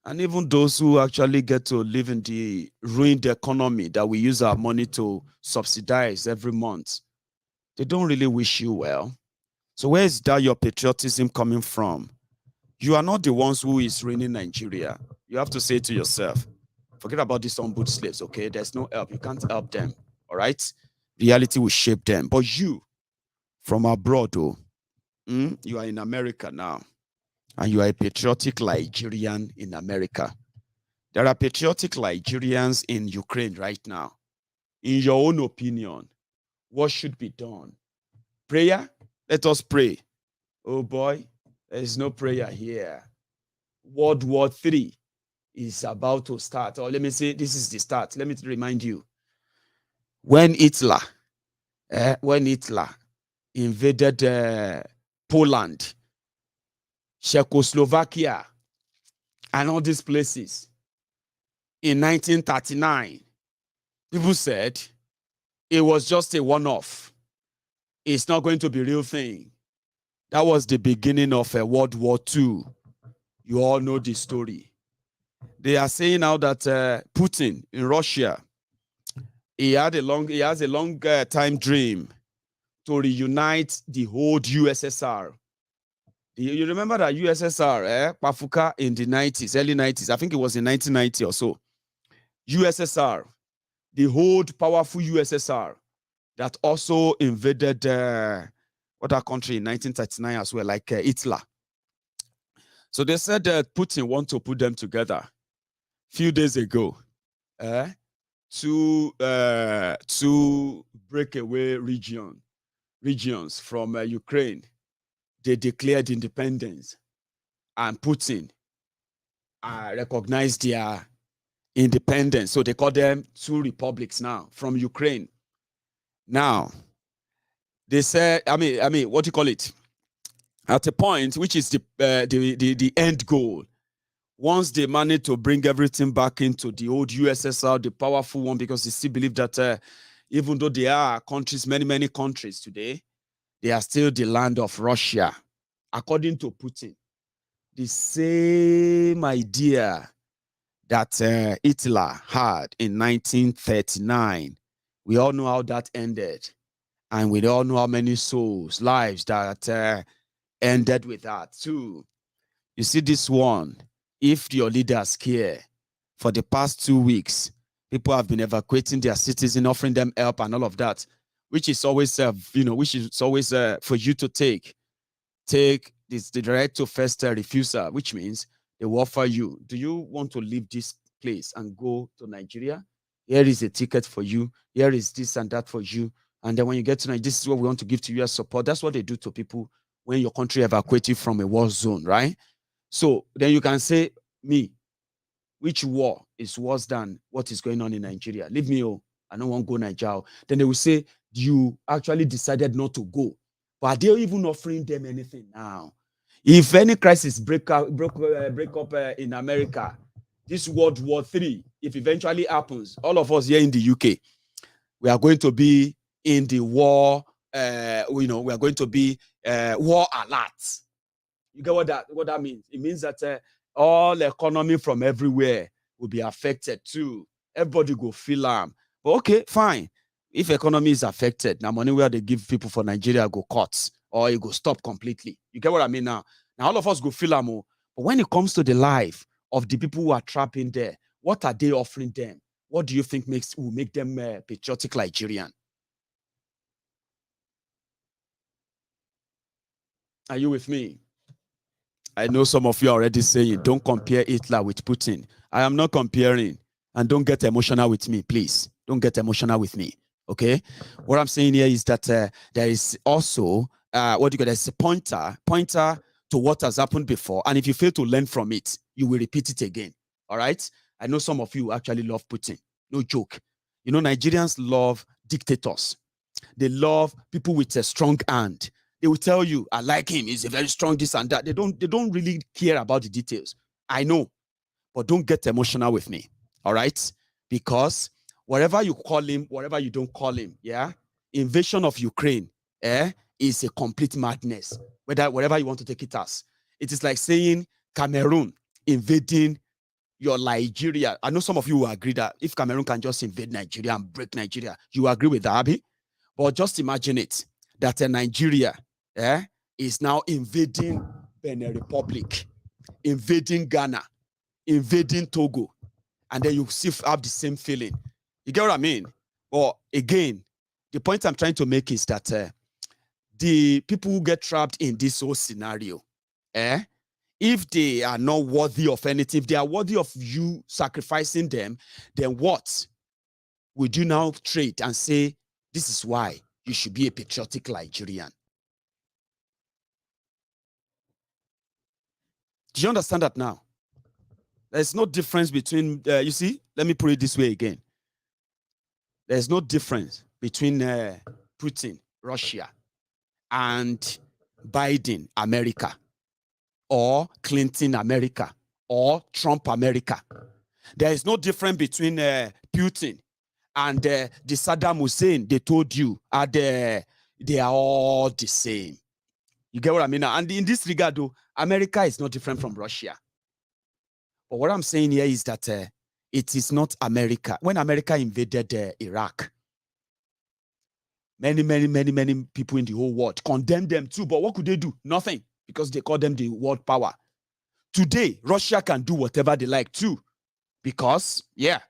And even those who actually get to live in the ruined economy that we use our money to subsidize every month, they don't really wish you well. So where is that your patriotism coming from? You are not the ones who is ruining Nigeria. You have to say to yourself, forget about these humble slaves, okay? There's no help. You can't help them, all right? Reality will shape them. But you, from abroad, though, you are in America now, and you are a patriotic Liejirian in America. There are patriotic Liejirians in Ukraine right now. In your own opinion, what should be done? Prayer? Let us pray. Oh boy, there is no prayer here. World War III is about to start. Or let me say, this is the start. Let me remind you. when Hitler invaded Poland, Czechoslovakia, and all these places in 1939, people said it was just a one-off. It's not going to be a real thing. That was the beginning of World War II. You all know the story. They are saying now that Putin in Russia, he has a long time dream to reunite the whole USSR. You remember that USSR, Pafuka in the 90s, early 90s, I think it was in 1990 or so. USSR, the whole powerful USSR that also invaded other country in 1939 as well, like Hitler. So they said that Putin want to put them together a few days ago to break away regions from Ukraine. They declared independence, and Putin recognized their independence. So they call them two republics now from Ukraine. Now, they said, I mean, what do you call it? At a point, which is the end goal, once they manage to bring everything back into the old USSR, the powerful one, because they still believe that even though there are countries, many countries today, they are still the land of Russia. According to Putin, the same idea that Hitler had in 1939, we all know how that ended. And we all know how many lives that ended with that too. You see this one, if your leaders care, for the past 2 weeks, people have been evacuating their citizens, offering them help and all of that, which is always, for you to take this, the direct to first refusal, which means they will offer you, do you want to leave this place and go to Nigeria? Here is a ticket for you. Here is this and that for you. And then when you get to Nigeria, this is what we want to give to you as support. That's what they do to people when your country evacuated from a war zone, right? So then you can say, me, which war is worse than what is going on in Nigeria? Leave me, I don't want to go Nigeria. Then they will say, you actually decided not to go. But are they even offering them anything now? If any crisis break up in America, this World War III, if eventually happens, all of us here in the UK, we are going to be in the war, we are going to be war alert. You get what that means? It means that all economy from everywhere will be affected too. Everybody go feel But okay, fine. If economy is affected, now money where they give people for Nigeria go cut or it go stop completely. You get what I mean now? Now all of us go feel But when it comes to the life of the people who are trapped in there, what are they offering them? What do you think will make them patriotic Liejirian? Are you with me? I know some of you are already saying, don't compare Hitler with Putin. I am not comparing. And don't get emotional with me, please. Don't get emotional with me, okay? What I'm saying here is that there is also, there's a pointer to what has happened before. And if you fail to learn from it, you will repeat it again, all right? I know some of you actually love Putin. No joke. You know, Nigerians love dictators. They love people with a strong hand. They will tell you, I like him, he's a very strong this and that. They don't really care about the details. I know, but don't get emotional with me, all right? Because whatever you call him, whatever you don't call him, yeah, invasion of Ukraine is a complete madness, whatever you want to take it as. It is like saying Cameroon invading your Nigeria. I know some of you will agree that if Cameroon can just invade Nigeria and break Nigeria, you agree with that, Abi? But just imagine it, that Nigeria is now invading Benin Republic, invading Ghana, invading Togo, and then you have the same feeling. You get what I mean? But again, the point I'm trying to make is that the people who get trapped in this whole scenario, if they are not worthy of anything, if they are worthy of you sacrificing them, then what would you now trade and say, this is why you should be a patriotic Liejirian? Do you understand that now? There's no difference between, you see, let me put it this way again. There's no difference between Putin, Russia, and Biden, America, or Clinton, America, or Trump, America. There is no difference between Putin and the Saddam Hussein they told you they are all the same. You get what I mean? And in this regard, though, America is not different from Russia. But what I'm saying here is that it is not America. When America invaded Iraq, many people in the whole world condemned them too. But what could they do? Nothing, because they call them the world power. Today, Russia can do whatever they like too, because, yeah,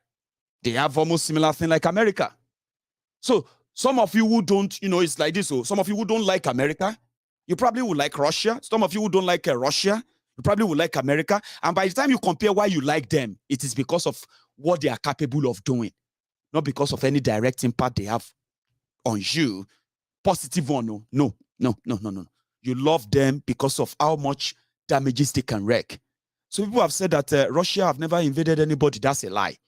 they have almost similar thing like America. So some of you who don't, it's like this. So some of you who don't like America, you probably would like Russia. Some of you who don't like Russia, you probably would like America. And by the time you compare why you like them, it is because of what they are capable of doing, not because of any direct impact they have on you. Positive one, no. You love them because of how much damages they can wreak. So people have said that Russia have never invaded anybody. That's a lie.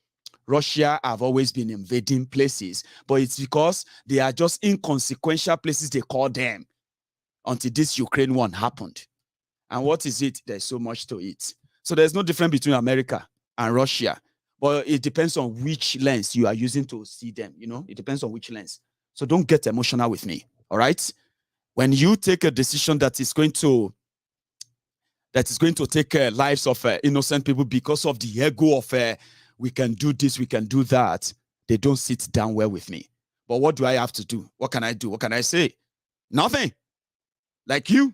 Russia have always been invading places, but it's because they are just inconsequential places they call them until this Ukraine one happened. And what is it? There's so much to it. So there's no difference between America and Russia, but it depends on which lens you are using to see them. It depends on which lens. So don't get emotional with me. All right. When you take a decision that is going to take lives of innocent people because of the ego of we can do this, we can do that, they don't sit down well with me. But what do I have to do? What can I do? What can I say? Nothing. Like you.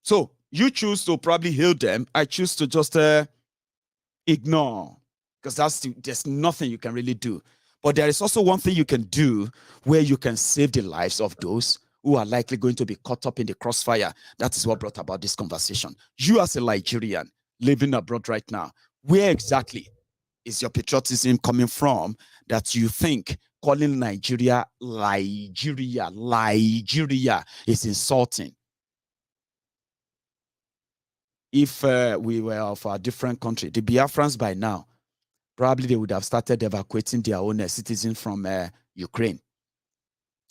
So you choose to probably heal them. I choose to just ignore, because there's nothing you can really do. But there is also one thing you can do where you can save the lives of those who are likely going to be caught up in the crossfire. That is what brought about this conversation. You as a Liejirian living abroad right now, where exactly is your patriotism coming from that you think calling Nigeria Lijeria is insulting? If we were of a different country, the Biafrans by now, probably they would have started evacuating their own citizens from Ukraine.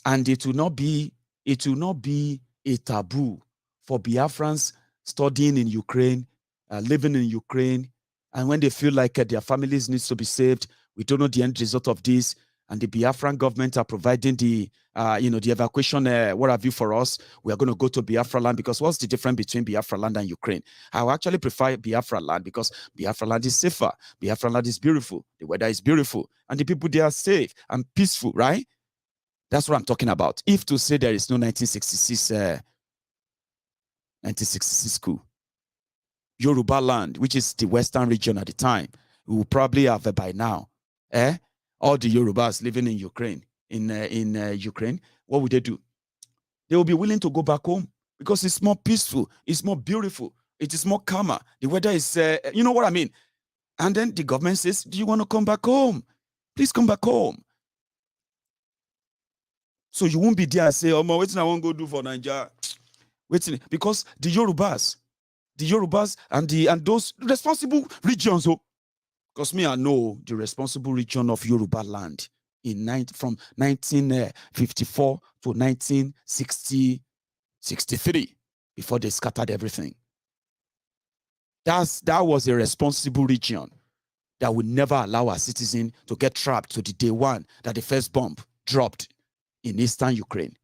And it will not be a taboo for Biafrans studying in Ukraine, living in Ukraine, and when they feel like their families need to be saved, we don't know the end result of this, and the Biafran government are providing the evacuation, what have you, for us. We are going to go to Biafra land, because what's the difference between Biafra land and Ukraine? I would actually prefer Biafra land, because Biafra land is safer. Biafra land is beautiful. The weather is beautiful, and the people there are safe and peaceful, right? That's what I'm talking about. If to say there is no 1966 coup, Yoruba land, which is the western region at the time, we will probably have by now, all the Yorubas living in Ukraine, in Ukraine, what would they do? They will be willing to go back home, because it's more peaceful, it's more beautiful, it is more calmer. The weather is, you know what I mean? And then the government says, do you want to come back home? Please come back home. So you won't be there and say, oh, my, waiting, I won't go do for Nigeria. Waiting, because the Yorubas and those responsible regions, because me, I know the responsible region of Yoruba land from 1954 to 1963, before they scattered everything. That was a responsible region that would never allow a citizen to get trapped to the day one that the first bomb dropped in eastern Ukraine.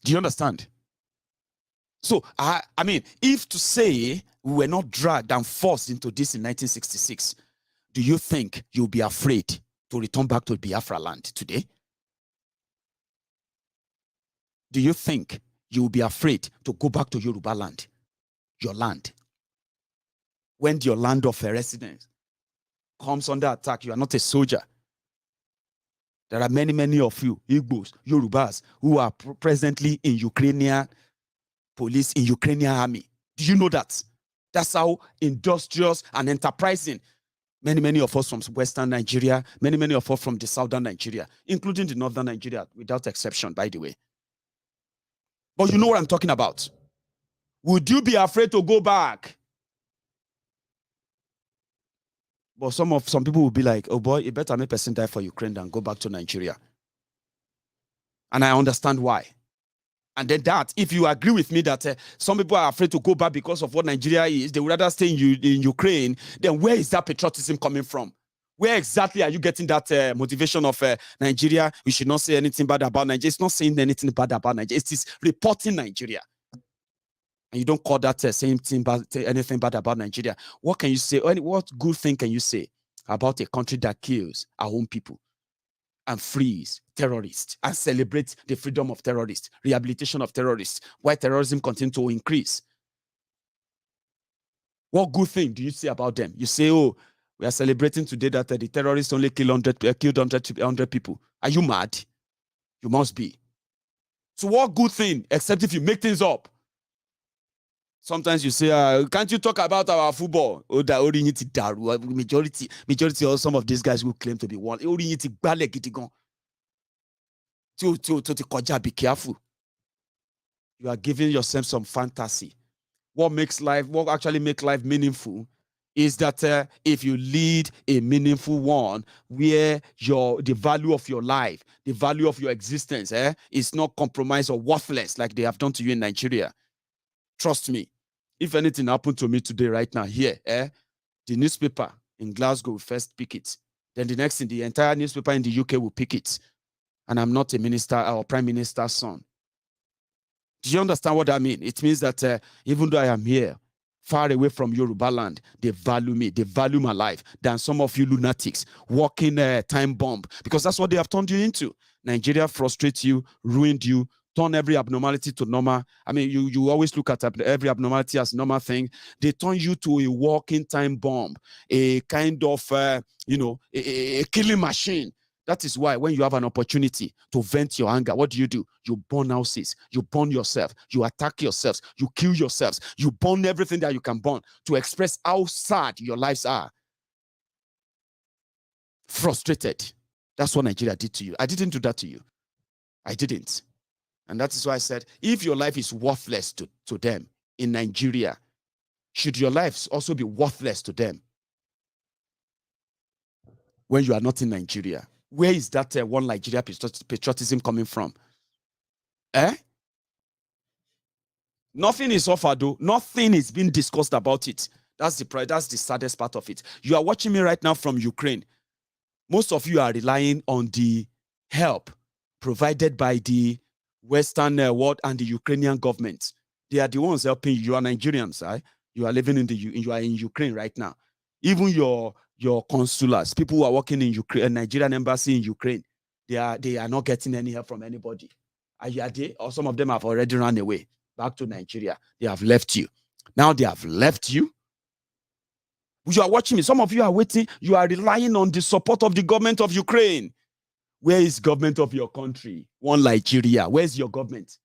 Do you understand? So, I mean, if to say we were not dragged and forced into this in 1966, do you think you'll be afraid to return back to Biafra land today? Do you think you'll be afraid to go back to Yoruba land, your land? When your land of residence comes under attack, you are not a soldier. There are many of you, Igbos, Yorubas, who are presently in Ukrainian police, in Ukrainian army. Do you know that? That's how industrious and enterprising many of us from Western Nigeria, many of us from the Southern Nigeria, including the Northern Nigeria, without exception, by the way. But you know what I'm talking about. Would you be afraid to go back? But some people will be like, oh boy, it better make person die for Ukraine than go back to Nigeria. And I understand why. And then that, if you agree with me that some people are afraid to go back because of what Nigeria is, they would rather stay in Ukraine, then where is that patriotism coming from? Where exactly are you getting that motivation of Nigeria? We should not say anything bad about Nigeria. It's not saying anything bad about Nigeria. It is reporting Nigeria. And you don't call that same thing bad, anything bad about Nigeria. What can you say? What good thing can you say about a country that kills our own people and frees terrorists and celebrates the freedom of terrorists, rehabilitation of terrorists, why terrorism continues to increase? What good thing do you say about them? You say, oh, we are celebrating today that the terrorists only killed 100 people. Are you mad? You must be. So what good thing, except if you make things up? Sometimes you say, can't you talk about our football? Oh, that majority of some of these guys who claim to be one. Be careful. You are giving yourself some fantasy. What actually makes life meaningful is that if you lead a meaningful one where the value of your life, the value of your existence is not compromised or worthless like they have done to you in Nigeria. Trust me. If anything happened to me today, right now, here, the newspaper in Glasgow will first pick it. Then the next thing, the entire newspaper in the UK will pick it. And I'm not a minister or prime minister's son. Do you understand what that means? It means that even though I am here, far away from Yoruba land, they value me. They value my life than some of you lunatics walking a time bomb, because that's what they have turned you into. Nigeria frustrates you, ruined you, turn every abnormality to normal. I mean, you always look at every abnormality as normal thing. They turn you to a walking time bomb, a kind of, a killing machine. That is why when you have an opportunity to vent your anger, what do? You burn houses, you burn yourself, you attack yourselves, you kill yourselves, you burn everything that you can burn to express how sad your lives are. Frustrated. That's what Nigeria did to you. I didn't do that to you. I didn't. And that is why I said, if your life is worthless to them in Nigeria, should your lives also be worthless to them when you are not in Nigeria? Where is that one Nigeria patriotism coming from? Nothing is offered, though. Nothing is being discussed about it. That's the saddest part of it. You are watching me right now from Ukraine. Most of you are relying on the help provided by the Western world and the Ukrainian government. They are the ones helping you. You are Nigerians, right? You are living you are in Ukraine right now. Even your consulars, people who are working in Ukraine, Nigerian embassy in Ukraine, they are not getting any help from anybody. Are they? Or some of them have already run away back to Nigeria. They have left you. Now they have left you. You are watching me. Some of you are waiting. You are relying on the support of the government of Ukraine. Where is government of your country? One Nigeria. Where's your government?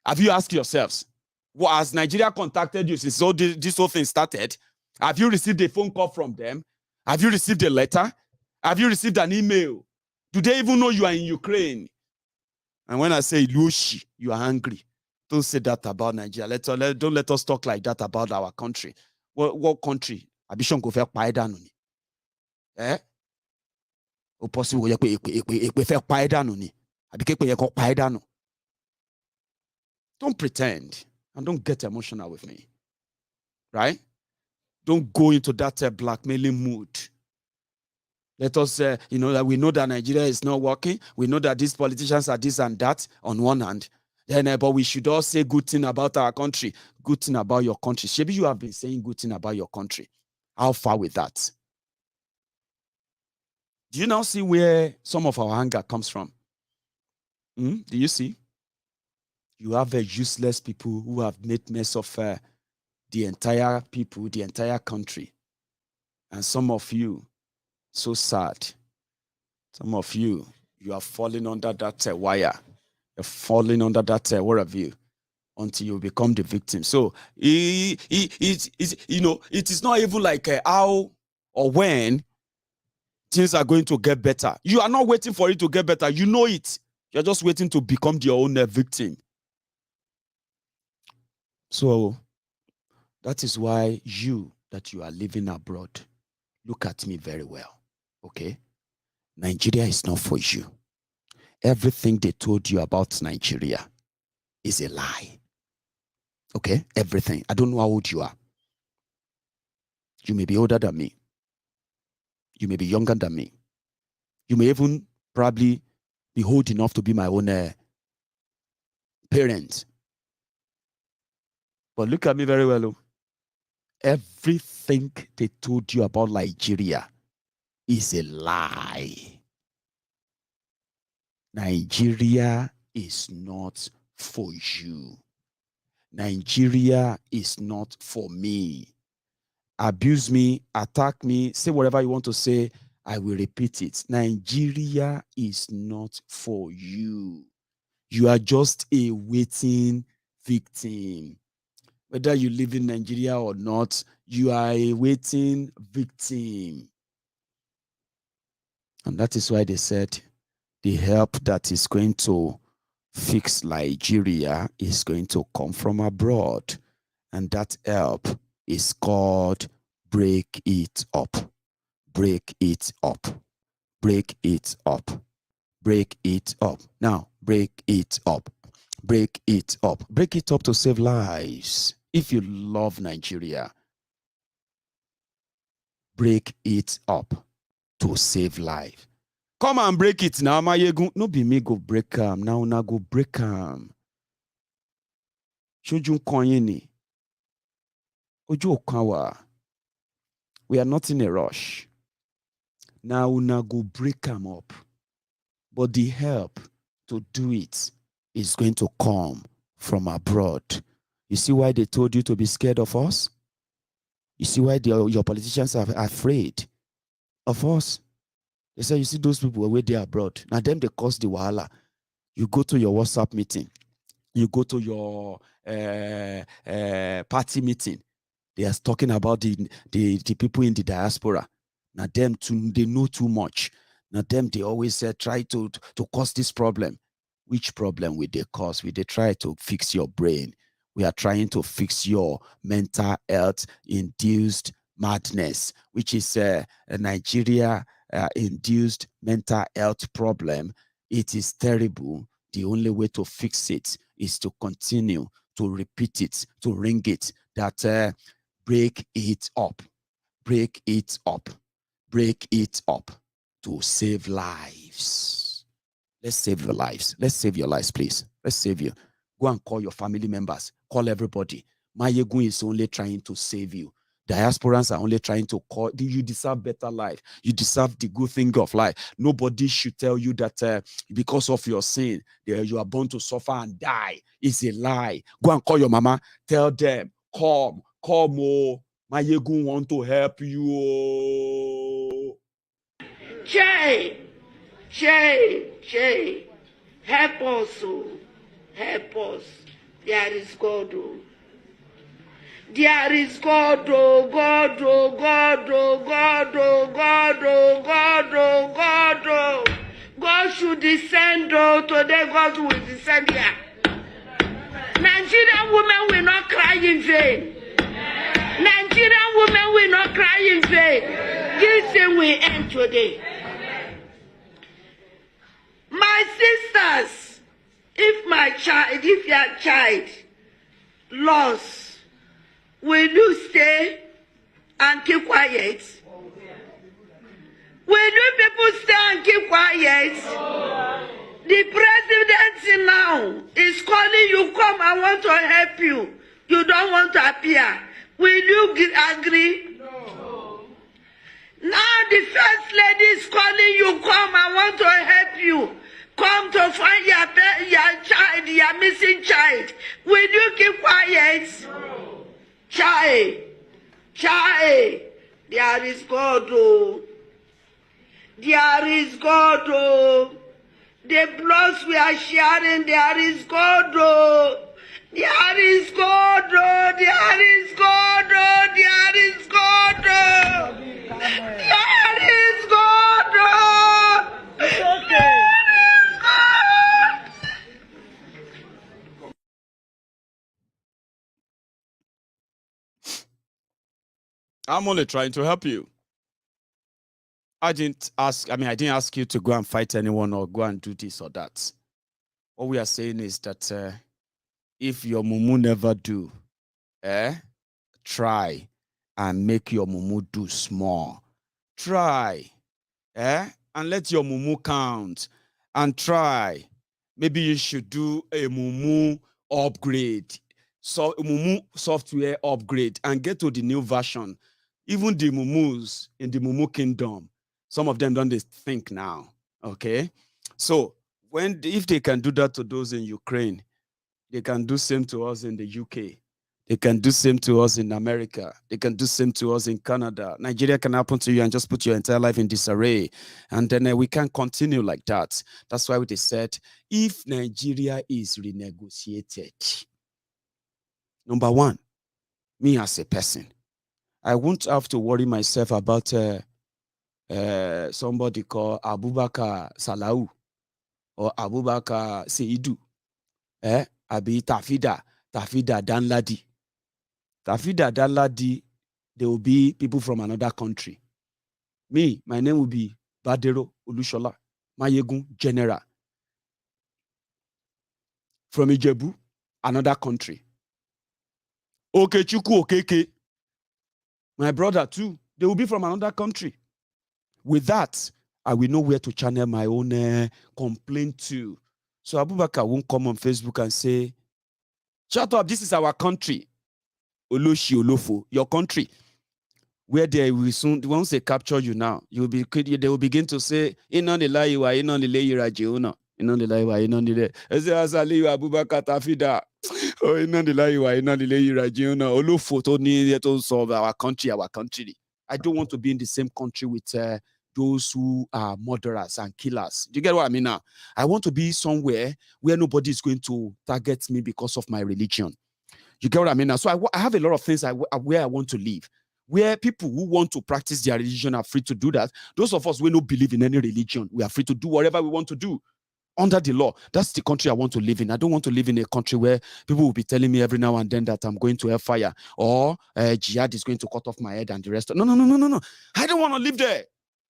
Have you asked yourselves? Well, has Nigeria contacted you since this whole thing started? Have you received a phone call from them? Have you received a letter? Have you received an email? Do they even know you are in Ukraine? And when I say Lushi, you are angry. Don't say that about Nigeria. Don't let us talk like that about our country. What country? Abishon go fẹ́ pa ẹ́ dànù ni. Ó possible yẹ pé èpè fẹ́ pa ẹ́ dànù ni. Àbí képe yẹ kó pa ẹ́ dànù. Don't pretend and don't get emotional with me. Right? Don't go into that blackmailing mood. Let us, that we know that Nigeria is not working. We know that these politicians are this and that on one hand. Then, but we should all say good thing about our country. Good thing about your country. Maybe you have been saying good thing about your country. How far with that? Do you now see where some of our anger comes from? Do you see? You have useless people who have made mess of the entire people, the entire country. And some of you, so sad. Some of you are falling under that wire. You're falling under that whatever you until you become the victim. So it is not even like how or when things are going to get better. You are not waiting for it to get better. You know it. You're just waiting to become your own victim. So that is why you are living abroad. Look at me very well, okay? Nigeria is not for you. Everything they told you about Nigeria is a lie. Okay? Everything. I don't know how old you are. You may be older than me. You may be younger than me. You may even probably be old enough to be my own parent. But look at me very well. Oh. Everything they told you about Nigeria is a lie. Nigeria is not for you. Nigeria is not for me. Abuse me, attack me, say whatever you want to say, I will repeat it. Nigeria is not for you. You are just a waiting victim. Whether you live in Nigeria or not, you are a waiting victim. And that is why they said the help that is going to fix Nigeria is going to come from abroad. And that help is called break it up. Break it up. Break it up. Break it up. Now, break it up. Break it up. Break it up to save lives. If you love Nigeria, break it up to save life. Come and break it now, Maiyegun. No be me go break am. Now una go break am. Shojun koyeni. Ojo okawa. We are not in a rush. Now una go break am up. But the help to do it is going to come from abroad. You see why they told you to be scared of us? You see why your politicians are afraid of us? They say, you see those people where they are abroad. Now them, they cause the wahala. You go to your WhatsApp meeting. You go to your party meeting. They are talking about the people in the diaspora. Now them, they know too much. Now them, they always try to cause this problem. Which problem will they cause? Will they try to fix your brain? We are trying to fix your mental health induced madness, which is a Nigeria induced mental health problem. It is terrible. The only way to fix it is to continue to repeat it, to ring it, that break it up, break it up, break it up to save lives. Let's save your lives. Let's save your lives, please. Let's save you. Go and call your family members. Call everybody. Maiyegun is only trying to save you. Diasporans are only trying to call. You deserve better life. You deserve the good thing of life. Nobody should tell you that because of your sin, you are born to suffer and die. It's a lie. Go and call your mama. Tell them, come, oh. Maiyegun want to help you. Oh. Jay, help us, oh. Help us. There is God, oh. There is God, oh, God, oh, God, oh, God, oh, God, oh, God, oh, God, oh. God should descend, oh, today God will descend here. Nigerian women will not cry in vain. Nigerian women will not cry in vain. This thing will end today. My sisters, if your child lost, will you stay and keep quiet? Will you people stay and keep quiet? The president now is calling you, come, I want to help you. You don't want to appear. Will you agree? No. Now the first lady is calling you, come, I want to help you. Come to find your child, your missing child. Will you keep quiet? No. Child, there is God, oh. There is God, oh. The bloods we are sharing, there is God, oh. There is God, oh. There is God, oh. There is God, oh. There is God, oh. It's okay. There is God. I'm only trying to help you. I didn't ask you to go and fight anyone or go and do this or that. What we are saying is that if your mumu never do, try and make your mumu do small. Try, and let your mumu count and try. Maybe you should do a mumu upgrade, so mumu software upgrade and get to the new version. Even the mumus in the mumu kingdom, some of them don't think now. Okay, so if they can do that to those in Ukraine, they can do same to us in the UK. They can do same to us in America. They can do same to us in Canada. Nigeria can happen to you and just put your entire life in disarray. And then we can continue like that. That's why they said, if Nigeria is renegotiated, number one, me as a person, I won't have to worry myself about somebody called Abubakar Salau or Abubakar Seidu, Abi Tafida Danladi. Tafida Danladi, there will be people from another country. Me, my name will be Badero Olushola, Maiyegun General. From Ijebu, another country. Okechukwu Okeke, my brother too, they will be from another country. With that, I will know where to channel my own complaint to. So Abubakar won't come on Facebook and say, shut up, this is our country. Oloshi Olofo, your country, where they will soon, once they capture you now, they will begin to say, Inon the Laiwa, Inon the Liejiriyans, Inon the Laiwa, Inon the Liejiriyans, Abubakar Tafida, oh, Inon the Laiwa, Inon the Liejiriyans, Olofo to need to solve our country. I don't want to be in the same country with those who are murderers and killers. Do you get what I mean now? I want to be somewhere where nobody is going to target me because of my religion. You get what I mean now? So I have a lot of things where I want to live, where people who want to practice their religion are free to do that. Those of us who don't believe in any religion, we are free to do whatever we want to do under the law. That's the country I want to live in. I don't want to live in a country where people will be telling me every now and then that I'm going to hellfire or jihad is going to cut off my head and the rest. No. I don't want to live there.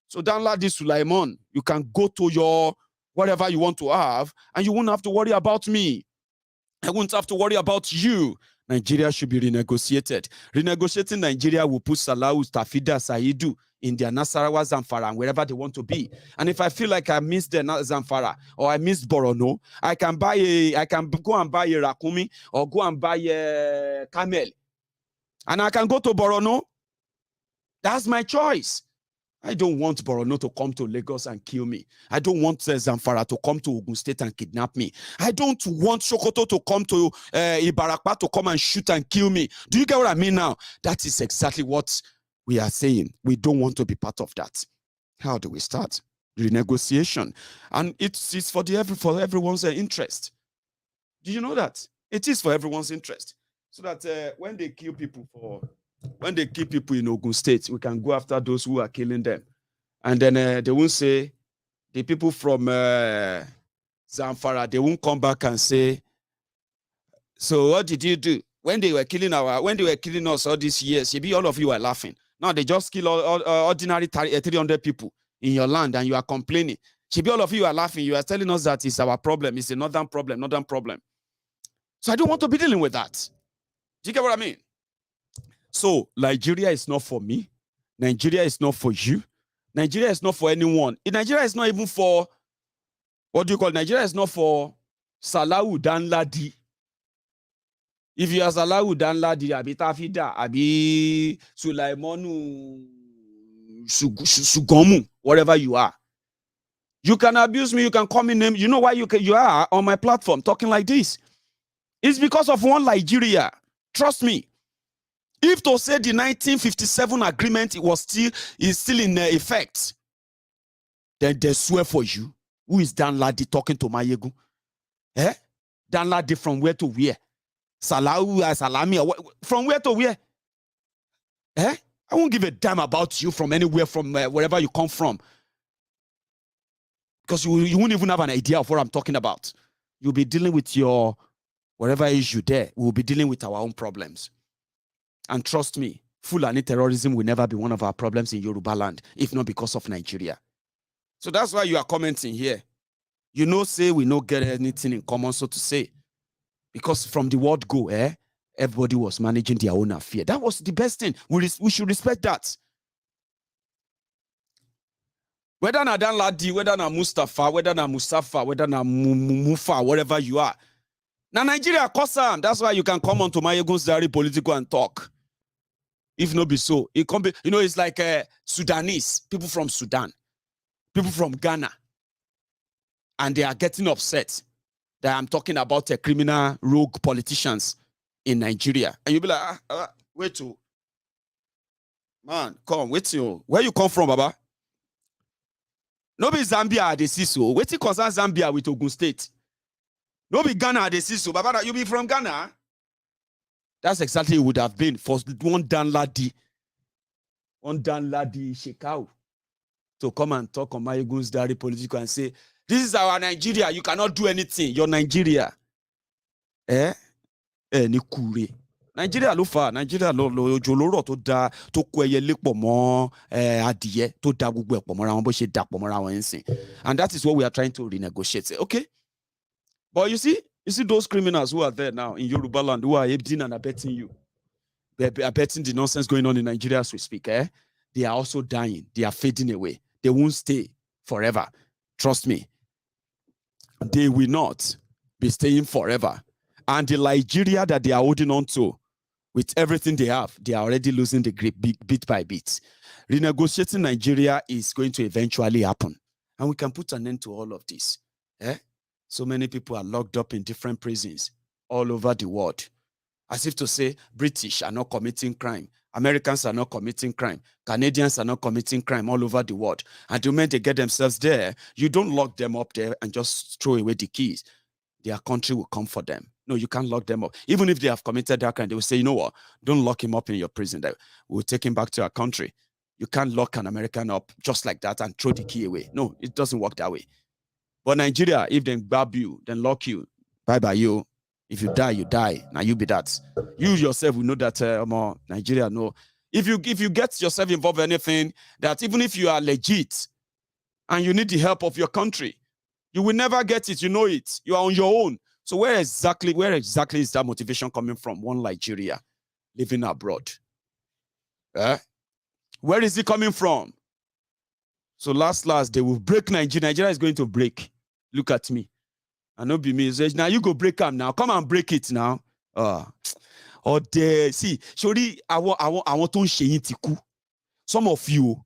So download this Sulaiman. You can go to your whatever you want to have and you won't have to worry about me. I won't have to worry about you. Nigeria should be renegotiated. Renegotiating Nigeria will put Salau, Tafida, Saidu in their Nasarawa, Zamfara, and wherever they want to be. And if I feel like I missed the Zamfara or I missed Borono, I can go and buy a Rakumi or go and buy a Camel. And I can go to Borono. That's my choice. I don't want Borono to come to Lagos and kill me. I don't want Zamfara to come to Ogun State and kidnap me. I don't want Sokoto to come to Ibarakpa to come and shoot and kill me. Do you get what I mean now? That is exactly what we are saying. We don't want to be part of that. How do we start? Renegotiation. And it's for everyone's interest. Do you know that? It is for everyone's interest. So that when they kill people in Ogun State, we can go after those who are killing them. And then they won't say, the people from Zamfara, they won't come back and say, so what did you do? When they were killing us all these years, maybe all of you are laughing. Now they just kill ordinary 300 people in your land and you are complaining. Maybe all of you are laughing. You are telling us that it's our problem. It's a northern problem. So I don't want to be dealing with that. Do you get what I mean? So Nigeria is not for me. Nigeria is not for you. Nigeria is not for anyone. Nigeria is not even for, Nigeria is not for Salau Danladi. If you are Salau Danladi, Abi Tafida, Abi Sulaimanu Sugomu, whatever you are, you can abuse me, you can call me name. You know why you are on my platform talking like this? It's because of one Nigeria. Trust me. If to say the 1957 agreement is still in effect, then they swear for you. Who is Danladi talking to Maiyegun? Danladi from where to where? Salau, Salami, from where to where? I won't give a damn about you from anywhere, from wherever you come from. Because you won't even have an idea of what I'm talking about. You'll be dealing with your whatever issue there. We'll be dealing with our own problems. And trust me, Fulani terrorism will never be one of our problems in Yoruba land, if not because of Nigeria. So that's why you are commenting here. You know, say we don't get anything in common, so to say. Because from the word go, everybody was managing their own affair. That was the best thing. We should respect that. Whether na Dan Ladi, whether na Mustafa, whether na Mustafa, whether na Mufa, whatever you are. Now Nigeria Kosan, that's why you can come on to Maiyegun General political and talk. If not be so, it can be, it's like Sudanese, people from Sudan, people from Ghana, and they are getting upset that I'm talking about criminal rogue politicians in Nigeria. And you'll be like, wait to. Man, come, wait till. Where you come from, Baba? No be Zambia, they see so. Wait till concern Zambia with Ogun State. No be Ghana, they see so. Baba, you be from Ghana? That's exactly what it would have been for one Dan Ladi Shekau to come and talk on Maiyegun General political and say, this is our Nigeria, you cannot do anything, you're Nigeria. Ni kure. Nigeria lo fa, Nigeria lo joloro to da to ko eye lepo mo adìẹ to da gbogbo epo mora won bó ṣe dàpọ̀ mora won nsin. And that is what we are trying to renegotiate. Say, okay? But you see those criminals who are there now in Yoruba land who are aiding and abetting you. They're abetting the nonsense going on in Nigeria as we speak. They are also dying. They are fading away. They won't stay forever. Trust me. They will not be staying forever. And the Nigeria that they are holding on to, with everything they have, they are already losing the grip bit by bit. Renegotiating Nigeria is going to eventually happen. And we can put an end to all of this. So many people are locked up in different prisons all over the world. As if to say, British are not committing crime. Americans are not committing crime. Canadians are not committing crime all over the world. And the moment they get themselves there, you don't lock them up there and just throw away the keys. Their country will come for them. No, you can't lock them up. Even if they have committed that crime, they will say, you know what? Don't lock him up in your prison. We'll take him back to our country. You can't lock an American up just like that and throw the key away. No, it doesn't work that way. But Nigeria, if they grab you, then lock you, bye-bye you. If you die, you die. Now you be that. You yourself will know that Nigeria know. If you get yourself involved in anything, that even if you are legit and you need the help of your country, you will never get it. You know it. You are on your own. So where exactly is that motivation coming from? One Nigeria living abroad. Where is it coming from? So last, they will break Nigeria. Nigeria is going to break. Look at me. And not be me. Now you go break them now. Come and break it now. Or they see. Surely I want to share tiku. Some of you,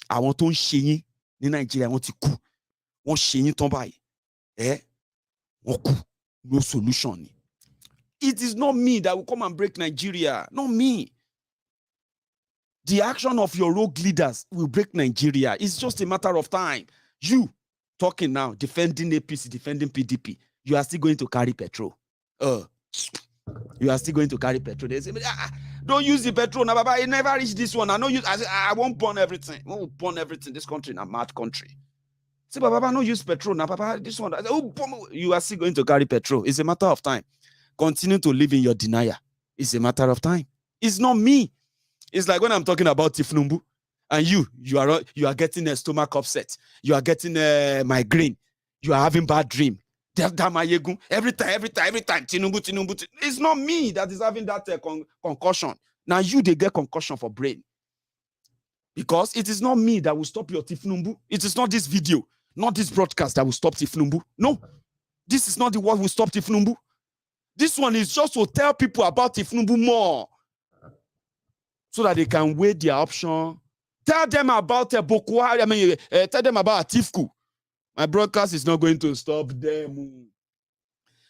I want to share in Nigeria. I want to ku. Want share ton by. No solution. It is not me that will come and break Nigeria. Not me. The action of your rogue leaders will break Nigeria. It's just a matter of time. You talking now, defending APC, defending PDP, you are still going to carry petrol. You are still going to carry petrol. They say, don't use the petrol. Now, Baba, it never reached this one. I won't burn everything. I won't burn everything. This country is a mad country. Say, Baba, no use petrol. Now, Baba, this one. You are still going to carry petrol. It's a matter of time. Continue to live in your denial. It's a matter of time. It's not me. It's like when I'm talking about Tifnumbu, and you are getting a stomach upset. You are getting a migraine. You are having bad dream. Every time, Tinubu. It's not me that is having that concussion. Now they get concussion for brain. Because it is not me that will stop your Tifnumbu. It is not this video, not this broadcast that will stop Tifnumbu. No, this is not the one will stop Tifnumbu. This one is just to tell people about Tifnumbu more, so that they can weigh their option. Tell them about Boko Haram. Tell them about Atifku. My broadcast is not going to stop them.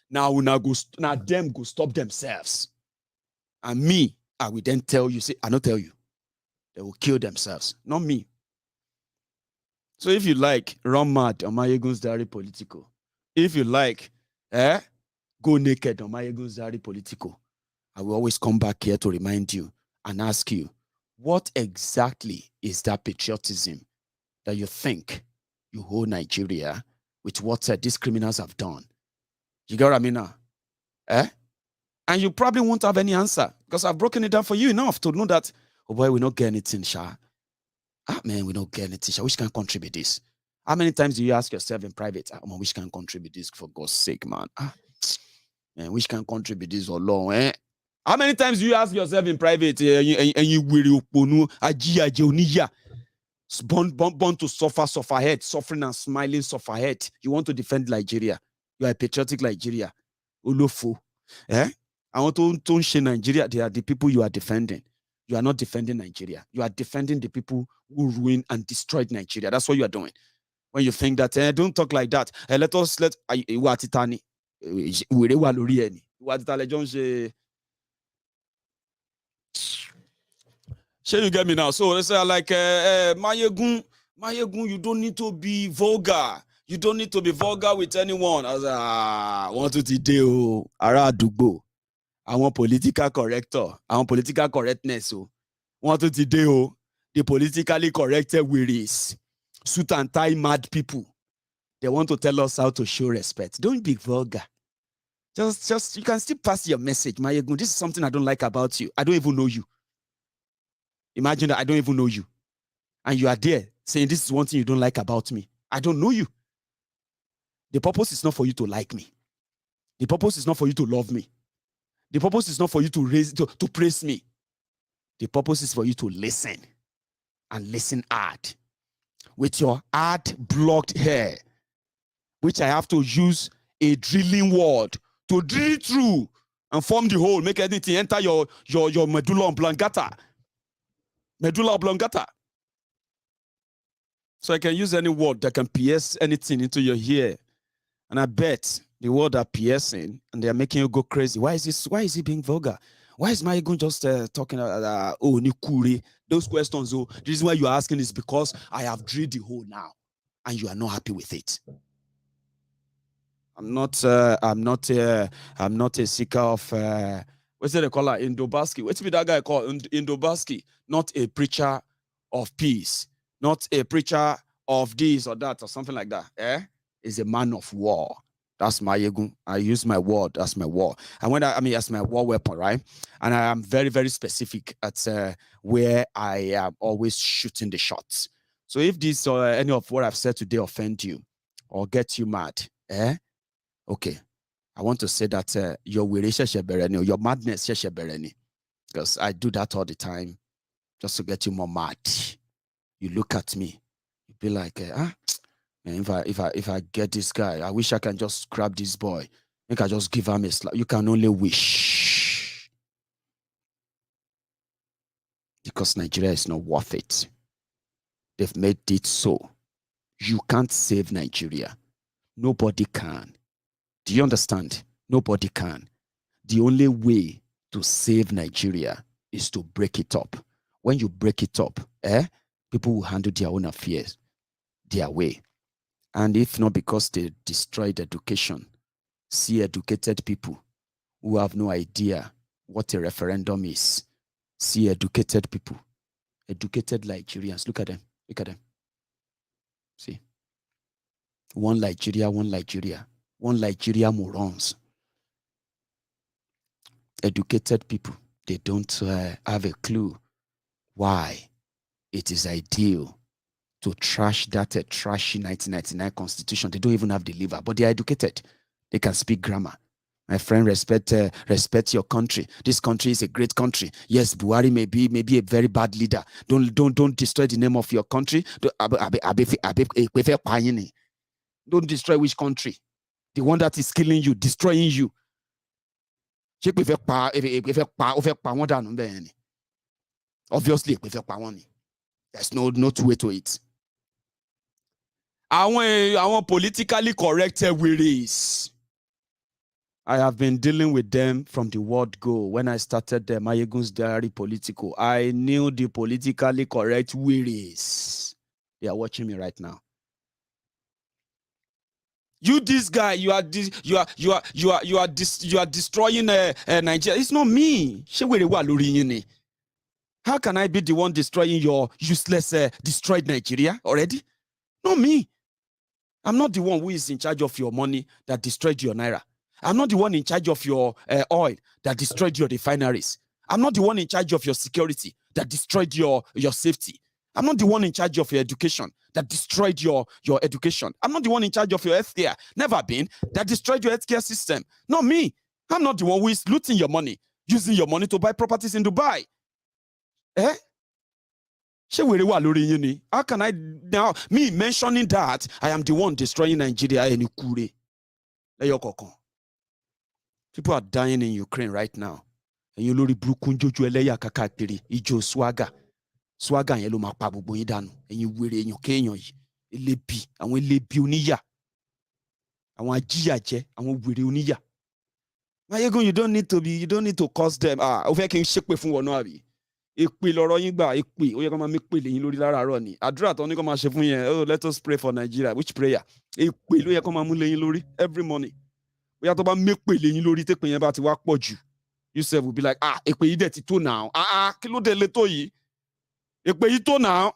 Now them go stop themselves. And me, I will then tell you, I don't tell you. They will kill themselves, not me. So if you like, run mad on Maiyegun General political. If you like, go naked on Maiyegun General political. I will always come back here to remind you and ask you, what exactly is that patriotism that you think you hold Nigeria with what these criminals have done? You get what I mean now? And you probably won't have any answer because I've broken it down for you enough to know that, Oh boy, we not get anything, Sha. Ah man, we don't get anything, Sha. Which can contribute this? How many times do you ask yourself in private, man, which can contribute this for God's sake, man? Man, which can contribute this or long, eh? How many times do you ask yourself in private, and you will born to suffer head, suffering and smiling, suffer head. You want to defend Nigeria. You are a patriotic Nigeria. Olofo. Eh? I want to share Nigeria. They are the people you are defending. You are not defending Nigeria. You are defending the people who ruined and destroyed Nigeria. That's what you are doing. When you think that, don't talk like that. Let Watitani. Sure, you get me now. So let's say like Maiyegun, you don't need to be vulgar. You don't need to be vulgar with anyone. I was like, I want to today, Ara Dugbo. I want political corrector. I want political correctness. Want to today, the politically corrected weareys, suit and tie mad people. They want to tell us how to show respect. Don't be vulgar. Just you can still pass your message, Maiyegun. This is something I don't like about you. I don't even know you. Imagine that I don't even know you. And you are there saying this is one thing you don't like about me. I don't know you. The purpose is not for you to like me. The purpose is not for you to love me. The purpose is not for you to praise me. The purpose is for you to listen. And listen hard. With your hard blocked hair, which I have to use a drilling word to drill through and form the hole, make anything enter your medulla oblongata. Medulla oblongata. So I can use any word that can pierce anything into your ear. And I bet the word are piercing and they are making you go crazy. Why is he being vulgar? Why is Maiyegun just talking Nikuri? Those questions, the reason why you are asking is because I have drilled the hole now and you are not happy with it. I'm not a seeker of what's it they call her? Indobaski. What's that guy called? Indobaski. Not a preacher of peace. Not a preacher of this or that or something like that. Is a man of war. That's Maiyegun. I use my word as my war. And as my war weapon, right? And I am very, very specific at where I am always shooting the shots. So if this or any of what I've said today offend you or get you mad, okay. I want to say that your weyrey, your madness, because I do that all the time just to get you more mad. You look at me, you be like, if I get this guy, I wish I can just grab this boy. Make I just give him a slap. You can only wish. Because Nigeria is not worth it. They've made it so. You can't save Nigeria. Nobody can. Do you understand? Nobody can. The only way to save Nigeria is to break it up. When you break it up, people will handle their own affairs their way. And if not because they destroyed education, see educated people who have no idea what a referendum is. See educated people, educated Liejiriyans. Look at them. Look at them. See. One Nigeria, one Nigeria. One Nigeria morons. Educated people, they don't have a clue why it is ideal to trash that trashy 1999 constitution. They don't even have the liver, but they are educated. They can speak grammar. My friend, respect your country. This country is a great country. Yes, Buhari may be a very bad leader. Don't destroy the name of your country. Don't destroy which country? The one that is killing you, destroying you. Obviously, there's no two way to it. I want politically corrected weareys. I have been dealing with them from the word go. When I started the Maiyegun's Diary Political, I knew the politically correct weareys. They are watching me right now. You, this guy, you are destroying Nigeria. It's not me. How can I be the one destroying your useless, destroyed Nigeria already? Not me. I'm not the one who is in charge of your money that destroyed your naira. I'm not the one in charge of your oil that destroyed your refineries. I'm not the one in charge of your security that destroyed your safety. I'm not the one in charge of your education that destroyed your education. I'm not the one in charge of your healthcare. Never been. That destroyed your healthcare system. Not me. I'm not the one who is looting your money, using your money to buy properties in Dubai. Eh? How can I now, me mentioning that I am the one destroying Nigeria and Ukure? People are dying in Ukraine right now. And you lori burúkú jojo eleya kakakiri ijo swagger. Swagger yẹn ló máa pa gbogbo yín dànù. Ẹ̀yin wèrè èèyàn kéèyàn yìí. Elebi, àwọn elebi oníyà. Àwọn ajíyàjẹ, àwọn wèrè oníyà. Maiyegun, you don't need to curse them. Ó fẹ́ kí n ṣépè fún wọn náà àbí. Èpè lọ̀rọ̀ yín gbà, èpè. Ó yẹ kó máa mí pè lẹ́yìn lórí láràárọ̀ ni. Àdúrà tó ní kó máa ṣe fún yẹn. Oh, let us pray for Nigeria. Which prayer? Èpè ló yẹ kó máa mú lẹ́yìn lórí every morning. Bóyá tó bá mépè lẹ́yìn lórí tépè yẹn bá ti wá pọ̀ jù. Yourself will be like, èpè yìí dẹ̀ ti tó now. Kí ló dé le tó yìí? Èpè yìí tó now.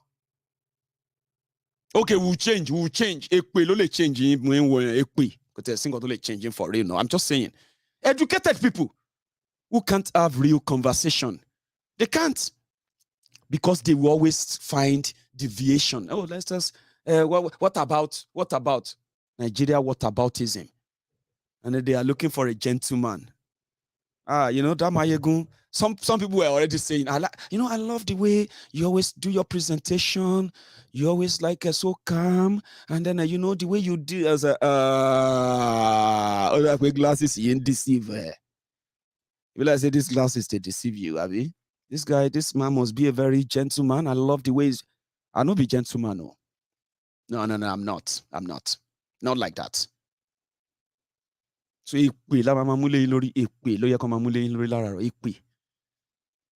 Okay, we'll change. Èpè ló lè change yín mú ń wọ yẹn èpè. Kò tẹ̀ sí nǹkan tó lè change yín for real no. I'm just saying. Educated people who can't have real conversation. They can't. Because they will always find deviation. Oh, let's just, what about Nigeria? What aboutism? And then they are looking for a gentleman. That Maiyegun, some people were already saying, I love the way you always do your presentation. You always so calm. And then, the way you do as glasses, you deceive. You say these glasses, they deceive you, Abby. This man must be a very gentleman. I love the ways. I not be gentleman, no. No, I'm not. Not like that. So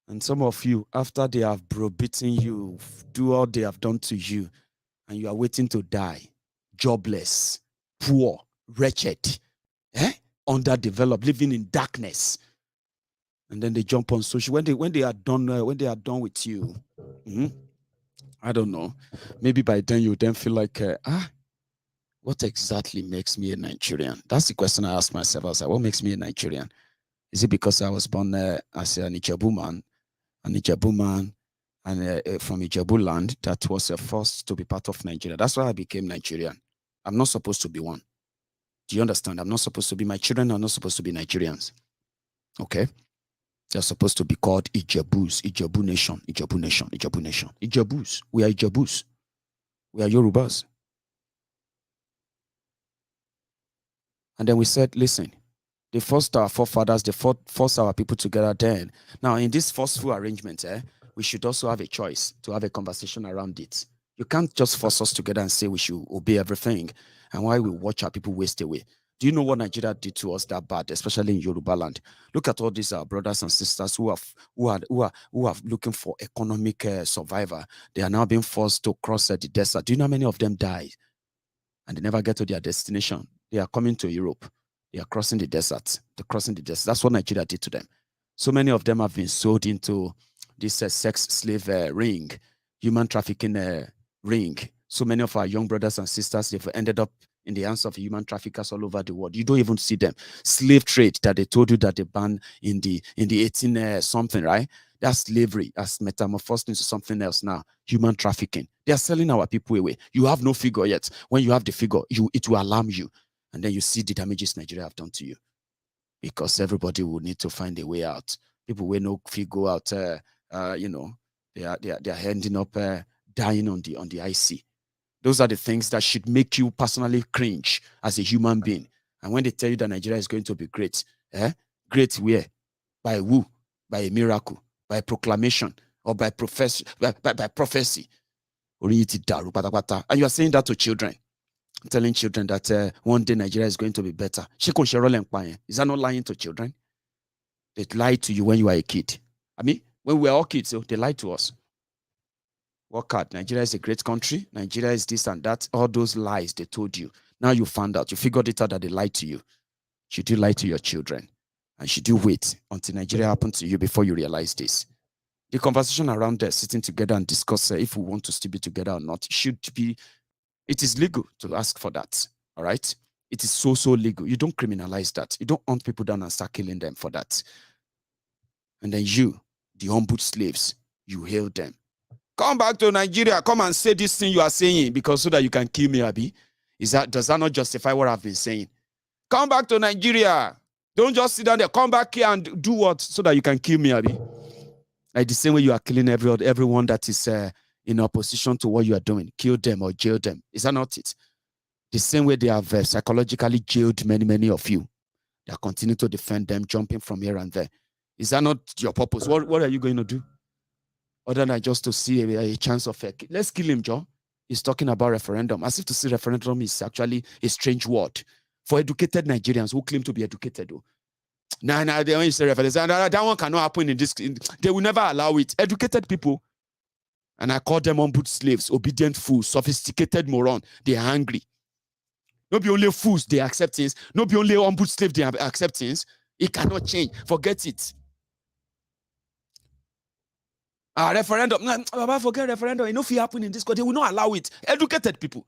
and some of you, after they have browbeaten you, do all they have done to you, and you are waiting to die, jobless, poor, wretched, underdeveloped, living in darkness. And then they jump on social when they are done with you. I don't know. Maybe by then you then feel like, what exactly makes me a Nigerian? That's the question I asked myself. I was like, what makes me a Nigerian? Is it because I was born as an Ijebu man, and from Ijebu land that was forced to be part of Nigeria? That's why I became Nigerian. I'm not supposed to be one. Do you understand? I'm not supposed to be. My children are not supposed to be Nigerians. Okay? They're supposed to be called Ijebus, Ijebu nation, Ijebu nation, Ijebu nation. Ijebus. We are Ijebus. We are Yorubas. And then we said, listen, they forced our forefathers, they forced our people together then. Now, in this forceful arrangement, we should also have a choice to have a conversation around it. You can't just force us together and say we should obey everything. And why we watch our people waste away. Do you know what Nigeria did to us that bad, especially in Yoruba land? Look at all these brothers and sisters who are looking for economic survival. They are now being forced to cross the desert. Do you know how many of them died? And they never get to their destination. They are coming to Europe. They are crossing the desert. They're crossing the desert. That's what Nigeria did to them. So many of them have been sold into this sex slave ring, human trafficking ring. So many of our young brothers and sisters, they've ended up in the hands of human traffickers all over the world. You don't even see them. Slave trade that they told you that they banned in the 18 something, right? That's slavery. That's metamorphosed into something else now. Human trafficking. They are selling our people away. You have no figure yet. When you have the figure, it will alarm you. And then you see the damages Nigeria have done to you. Because everybody will need to find a way out. People will no figure out, they are ending up dying on the IC. Those are the things that should make you personally cringe as a human being. And when they tell you that Nigeria is going to be great, great where? By who? By a miracle, by a proclamation, or by prophecy. And you are saying that to children, telling children that one day Nigeria is going to be better. Is that not lying to children? They lied to you when you were a kid. I mean, when we were all kids, so they lied to us. Work hard. Nigeria is a great country. Nigeria is this and that. All those lies they told you. Now you found out. You figured it out that they lied to you. Should you lie to your children? And should you wait until Nigeria happens to you before you realize this? The conversation around there, sitting together and discuss if we want to still be together or not, it is legal to ask for that. All right? It is so legal. You don't criminalize that. You don't hunt people down and start killing them for that. And then you the humbled slaves, you hail them. Come back to Nigeria. Come and say this thing you are saying because so that you can kill me, Abi. Does that not justify what I've been saying? Come back to Nigeria. Don't just sit down there. Come back here and do what so that you can kill me, Abi. Like the same way you are killing everyone that is in opposition to what you are doing. Kill them or jail them. Is that not it? The same way they have psychologically jailed many of you. They are continuing to defend them, jumping from here and there. Is that not your purpose? What are you going to do? Other than just to see a chance of let's kill him, Joe. He's talking about referendum. As if to say referendum is actually a strange word for educated Nigerians who claim to be educated. Nah, they only say referendum. That one cannot happen in this. They will never allow it. Educated people, and I call them humbled slaves, obedient fools, sophisticated moron. They are hungry. Not be only fools they accept things. Not be only humbled slaves they accept things. It cannot change. Forget it. Referendum. Forget referendum. You know if it happen in this country, they will not allow it. Educated people.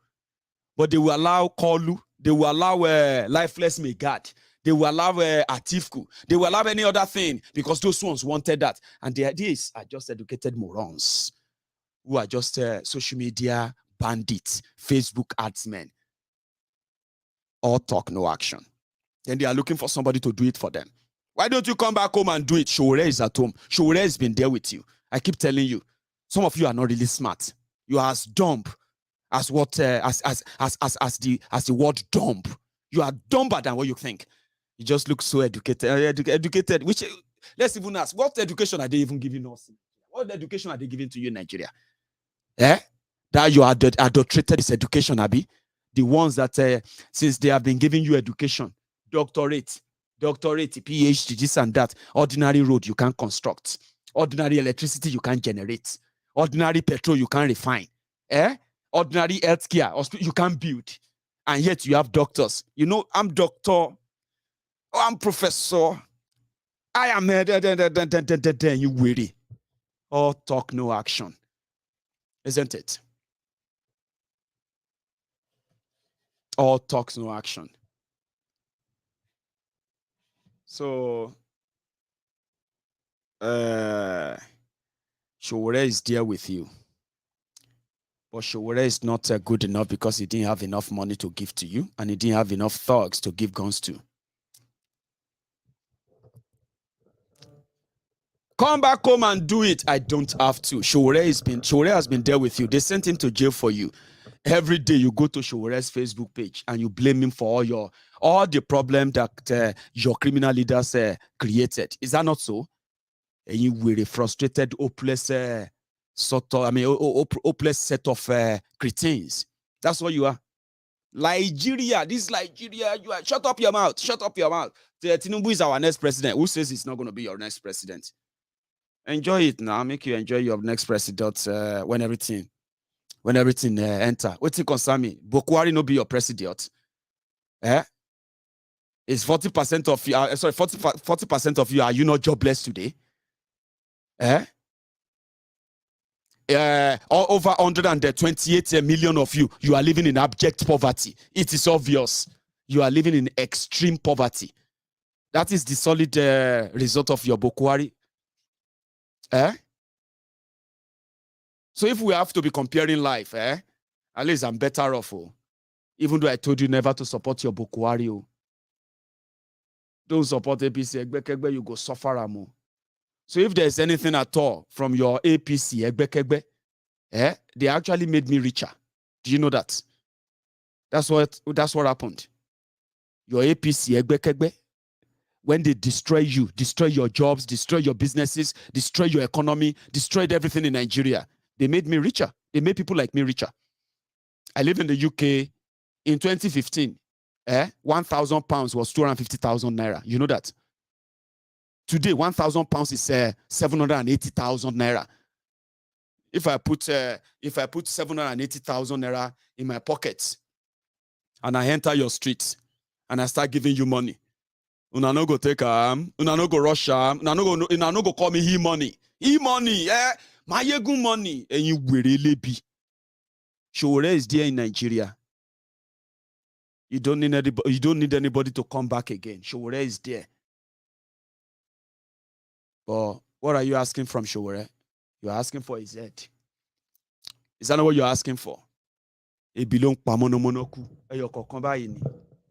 But they will allow Kolu. They will allow Lifeless Megad. They will allow Atifku. They will allow any other thing because those ones wanted that. And these are just educated morons who are just social media bandits, Facebook adsmen. All talk, no action. Then they are looking for somebody to do it for them. Why don't you come back home and do it? Showore is at home. Showore has been there with you. I keep telling you, some of you are not really smart. You are as dumb as what as the word dumb. You are dumber than what you think. You just look so educated. Educated. Which let's even ask, what education are they even giving us? What education are they giving to you in Nigeria? That you are adulterated this education, Abi. The ones that since they have been giving you education, doctorate, PhD, this and that, ordinary road you can't construct. Ordinary electricity you can't generate. Ordinary petrol you can't refine. Ordinary healthcare you can't build. And yet you have doctors. You know, I'm doctor. I'm professor. I am you weary. All talk, no action. Isn't it? All talks, no action. So Showore is there with you. But Showore is not good enough because he didn't have enough money to give to you and he didn't have enough thugs to give guns to. Come back home and do it. I don't have to. Showore has been there with you. They sent him to jail for you. Every day you go to Showore's Facebook page and you blame him for all the problem that your criminal leaders created. Is that not so? And you were a frustrated, hopeless hopeless set of cretins. That's what you are. Liejiriya, this Liejiriya, you are. Shut up your mouth. Shut up your mouth. Tinubu is our next president. Who says he's not going to be your next president? Enjoy it now. Make you enjoy your next president when everything enter. What's it concern me? Bokwari no be your president. Is 40% of you 40% of you, are you not jobless today? Over 128 million of you are living in abject poverty. It is obvious. You are living in extreme poverty. That is the solid result of your Bokwari. So if we have to be comparing life, at least I'm better off. Even though I told you never to support your Bokwari. Don't support APC, you go suffer. So if there's anything at all from your APC, they actually made me richer. Do you know that? That's what happened. Your APC, when they destroy you, destroy your jobs, destroy your businesses, destroy your economy, destroyed everything in Nigeria, they made me richer. They made people like me richer. I live in the UK. In 2015, 1,000 pounds was 250,000 naira. You know that? Today, 1,000 pounds is 780,000 naira. If I put 780,000 naira in my pocket and I enter your streets and I start giving you money, una no go take una no go rush una no go call me he money, Maiyegun money, and you will really be. Showore is there in Nigeria. You don't need anybody to come back again. Showore is there. But What are you asking from Showore? You're asking for his head. Is that not what you're asking for? Ebi ló ń pa mọ́nàmọ́ná kú. Ẹyọ kọ̀ọ̀kan báyìí ni.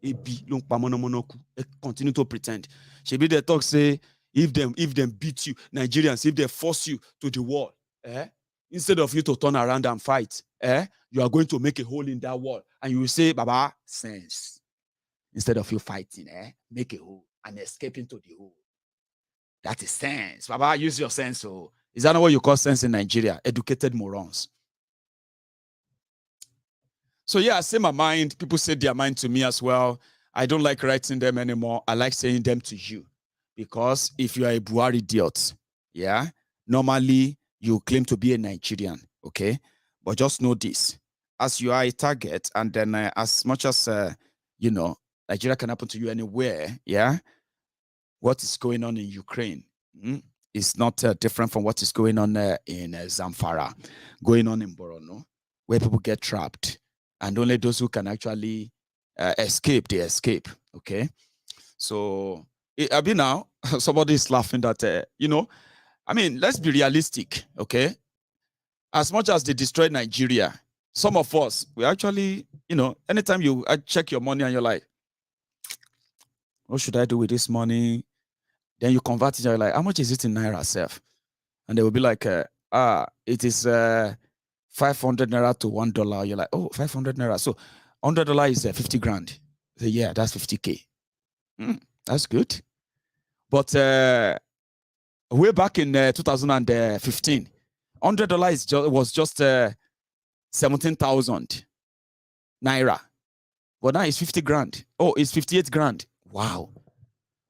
Ebi ló ń pa mọ́nàmọ́ná kú. Continue to pretend. Shebi the talk say, if them beat you, Nigerians, if they force you to the wall, instead of you to turn around and fight, you are going to make a hole in that wall. And you will say, Baba, sense. Instead of you fighting, make a hole and escape into the hole. That is sense. Baba, use your sense. So, is that not what you call sense in Nigeria? Educated morons. So yeah, I say my mind. People say their mind to me as well. I don't like writing them anymore. I like saying them to you. Because if you are a Buhari idiot, normally you claim to be a Nigerian, okay? But just know this. As you are a target, and then as much as, Nigeria can happen to you anywhere, what is going on in Ukraine is not different from what is going on in Zamfara, going on in Borno, where people get trapped. And only those who can actually escape, they escape, okay? So, now, somebody is laughing that, let's be realistic, okay? As much as they destroyed Nigeria, some of us, we actually, anytime you check your money and you're like, what should I do with this money? Then you convert it and you're like, how much is it in Naira self? And they will be like, it is 500 Naira to $1. You're like, oh, 500 Naira. So $100 is 50 grand. So, yeah, that's 50K. That's good. But way back in 2015, $100 was just 17,000 Naira. But now it's 50 grand. Oh, it's 58 grand. Wow.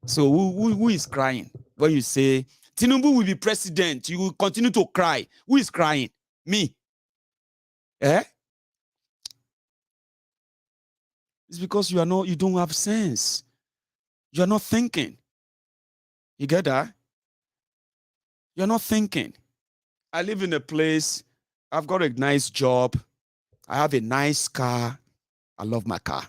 So who is crying? When you say, Tinubu will be president, you will continue to cry. Who is crying? Me. It's because you don't have sense. You're not thinking. You get that? You're not thinking. I live in a place, I've got a nice job, I have a nice car. I love my car.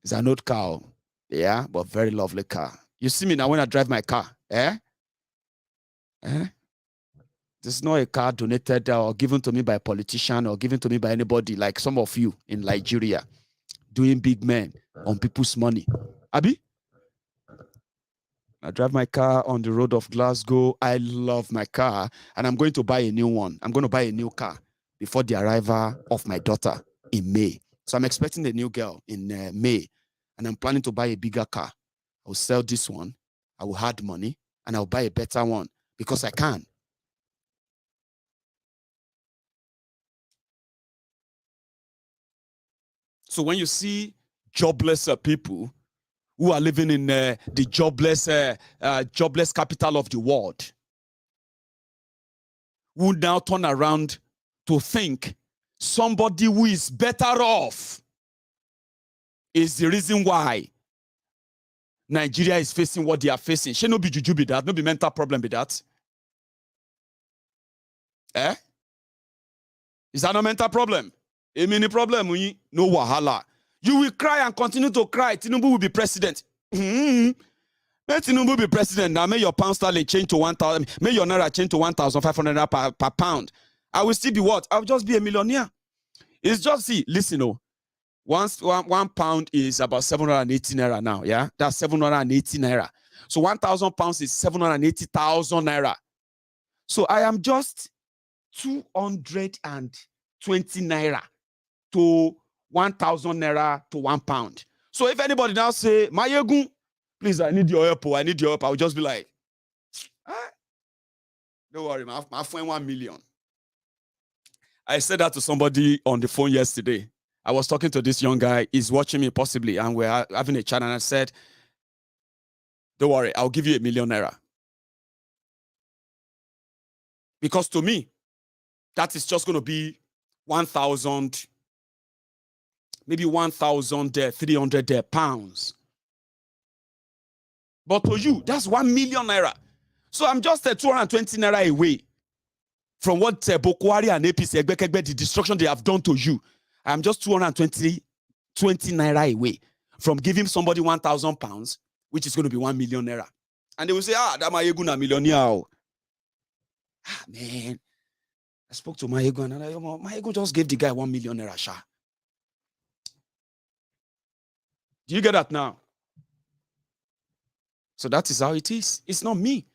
It's an old car, but very lovely car. You see me now when I drive my car, This is not a car donated or given to me by a politician or given to me by anybody like some of you in Nigeria doing big men on people's money. Abi? I drive my car on the road of Glasgow. I love my car, and I'm going to buy a new one. I'm going to buy a new car before the arrival of my daughter in May. So I'm expecting a new girl in May, and I'm planning to buy a bigger car. I will sell this one. I will add money, and I'll buy a better one because I can. So when you see jobless people who are living in the jobless capital of the world, who now turn around to think somebody who is better off is the reason why Nigeria is facing what they are facing. Should no be juju be that, no be mental problem be that. Is that no mental problem? A mini problem, no wahala. You will cry and continue to cry. Tinubu will be president. Let Tinubu be president. Now may your pound sterling change to 1,000. May your naira change to 1,500 per pound. I will still be what? I'll just be a millionaire. It's just, listen, one pound is about 780 naira now. Yeah, that's 780 naira. So 1,000 pounds is 780,000 naira. So I am just 220 naira to 1,000 naira to 1 pound. So if anybody now say, Maiyegun, please, I need your help, I need your help, I'll just be like, don't worry, my friend 1 million. I said that to somebody on the phone yesterday. I was talking to this young guy, he's watching me possibly, and we're having a chat, and I said, don't worry, I'll give you 1 million naira. Because to me, that is just going to be 1,000, maybe 1,300 pounds. But to you, that's 1 million naira. So I'm just 220 naira away from what Boko Haram and APC, the destruction they have done to you. I'm just 220 naira away from giving somebody 1,000 pounds, which is going to be 1 million naira. And they will say, that Maiyegun a millionaire. Man, I spoke to Maiyegun and Maiyegun just gave the guy 1 million naira. Sha. Do you get that now? So that is how it is. It's not me.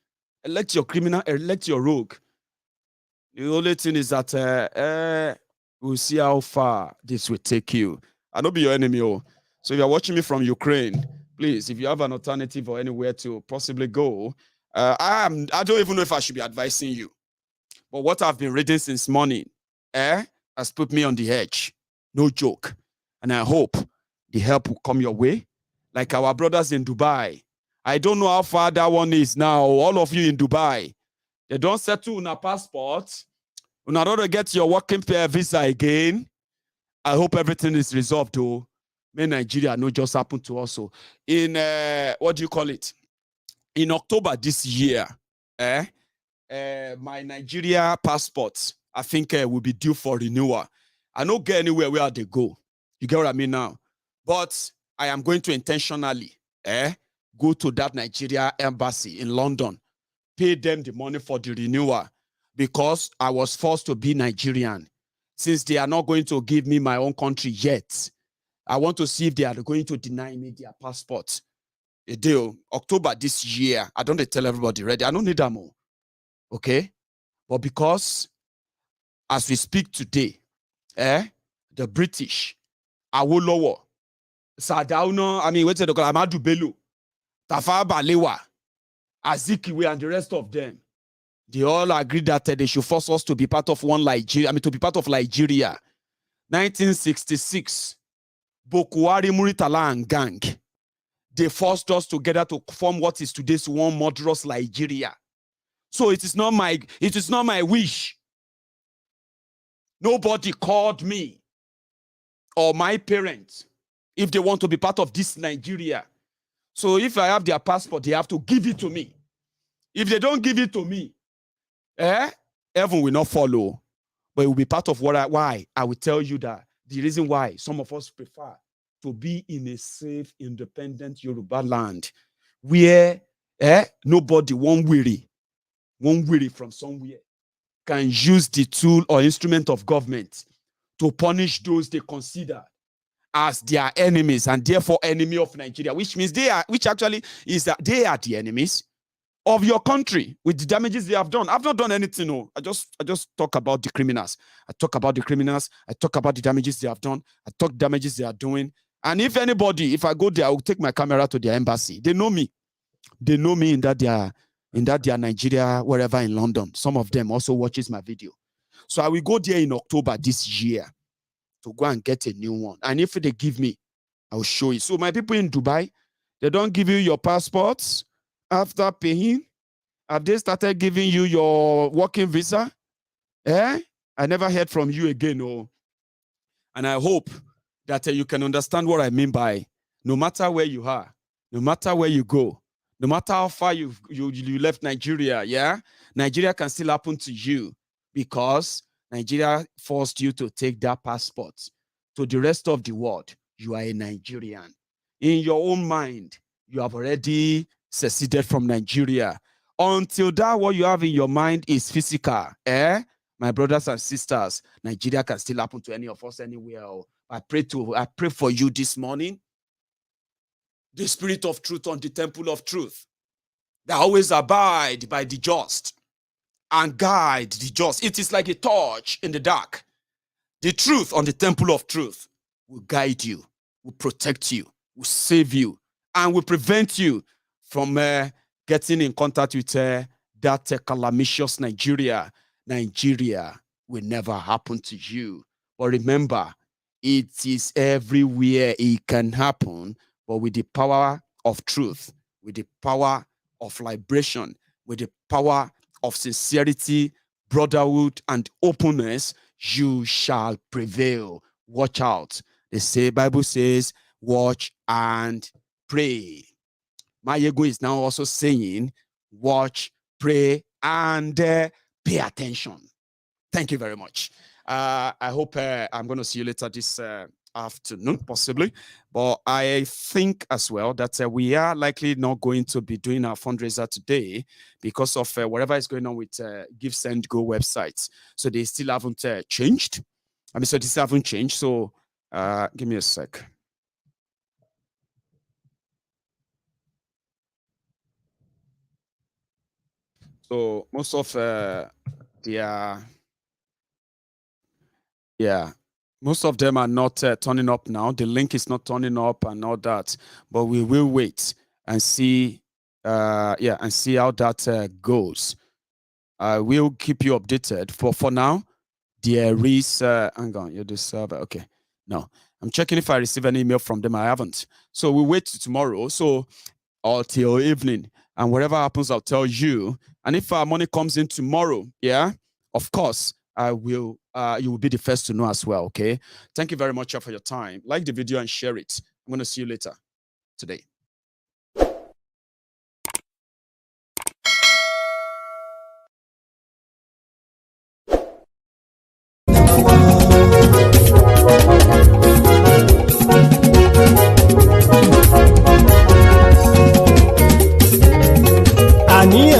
Elect your criminal, elect your rogue. The only thing is that we'll see how far this will take you. I don't be your enemy. Oh. So if you're watching me from Ukraine, please, if you have an alternative or anywhere to possibly go, I don't even know if I should be advising you. But what I've been reading since morning has put me on the edge. No joke. And I hope the help will come your way. Like our brothers in Dubai. I don't know how far that one is now. All of you in Dubai. They don't settle on a passport. When I don't get your working visa again, I hope everything is resolved though. May Nigeria no just happen to us. So in what do you call it? In October this year, my Nigeria passport, I think will be due for renewal. I don't get anywhere where they go. You get what I mean now? But I am going to intentionally go to that Nigeria embassy in London, pay them the money for the renewal because I was forced to be Nigerian. Since they are not going to give me my own country yet, I want to see if they are going to deny me their passport. A deal, October this year, I don't tell everybody ready. I don't need them all. Okay? But because as we speak today, the British, Awolowo, Sadauno, what's it called? Amadu Bello, Tafawa Balewa, Azikiwe, and the rest of them, they all agreed that they should force us to be part of to be part of Lijeria. 1966, Bokuwari Muritala and gang, they forced us together to form what is today's one murderous Lijeria. So it is not my wish. Nobody called me or my parents if they want to be part of this Nigeria. So if I have their passport, they have to give it to me. If they don't give it to me, heaven will not follow. But it will be part of why I will tell you that the reason why some of us prefer to be in a safe, independent Yoruba land where nobody, one weary from somewhere, can use the tool or instrument of government to punish those they consider as their enemies and therefore enemy of Nigeria, which actually is that they are the enemies of your country with the damages they have done. I've not done anything. No, I just talk about the criminals. I talk about the criminals. I talk about the damages they have done. I talk damages they are doing. And if I go there, I will take my camera to their embassy. They know me. They know me in that their Nigeria, wherever in London. Some of them also watches my video. So I will go there in October this year to go and get a new one. And if they give me, I will show you. So my people in Dubai, they don't give you your passports after paying. Have they started giving you your working visa? I never heard from you again. Oh. And I hope that you can understand what I mean by no matter where you are, no matter where you go, no matter how far you left Nigeria, Nigeria can still happen to you because Nigeria forced you to take that passport. To the rest of the world, you are a Nigerian. In your own mind, you have already seceded from Nigeria. Until that what you have in your mind is physical, my brothers and sisters, Nigeria can still happen to any of us anywhere. I pray for you this morning. The Spirit of truth on the temple of truth that always abide by the just and guide the just. It is like a torch in the dark. The truth on the temple of truth will guide you, will protect you, will save you, and will prevent you from getting in contact with that calamitous Nigeria. Nigeria will never happen to you. But remember, it is everywhere it can happen, but with the power of truth, with the power of liberation, with the power of sincerity, brotherhood, and openness, you shall prevail. Watch out. Bible says, watch and pray. Maiyegun is now also saying, watch, pray, and pay attention. Thank you very much. I hope I'm going to see you later this afternoon, possibly. But I think as well that we are likely not going to be doing our fundraiser today because of whatever is going on with Give Send Go websites. So they still haven't changed. So they still haven't changed. So give me a sec. So most of most of them are not turning up now. The link is not turning up and all that. But we will wait and see. And see how that goes. I will keep you updated. For now, there is. Hang on, you're the server. Okay, no, I'm checking if I receive an email from them. I haven't. So we'll wait tomorrow. So until evening, and whatever happens, I'll tell you. And if our money comes in tomorrow, of course, I will. You will be the first to know as well. Okay. Thank you very much for your time. Like the video and share it. I'm going to see you later today.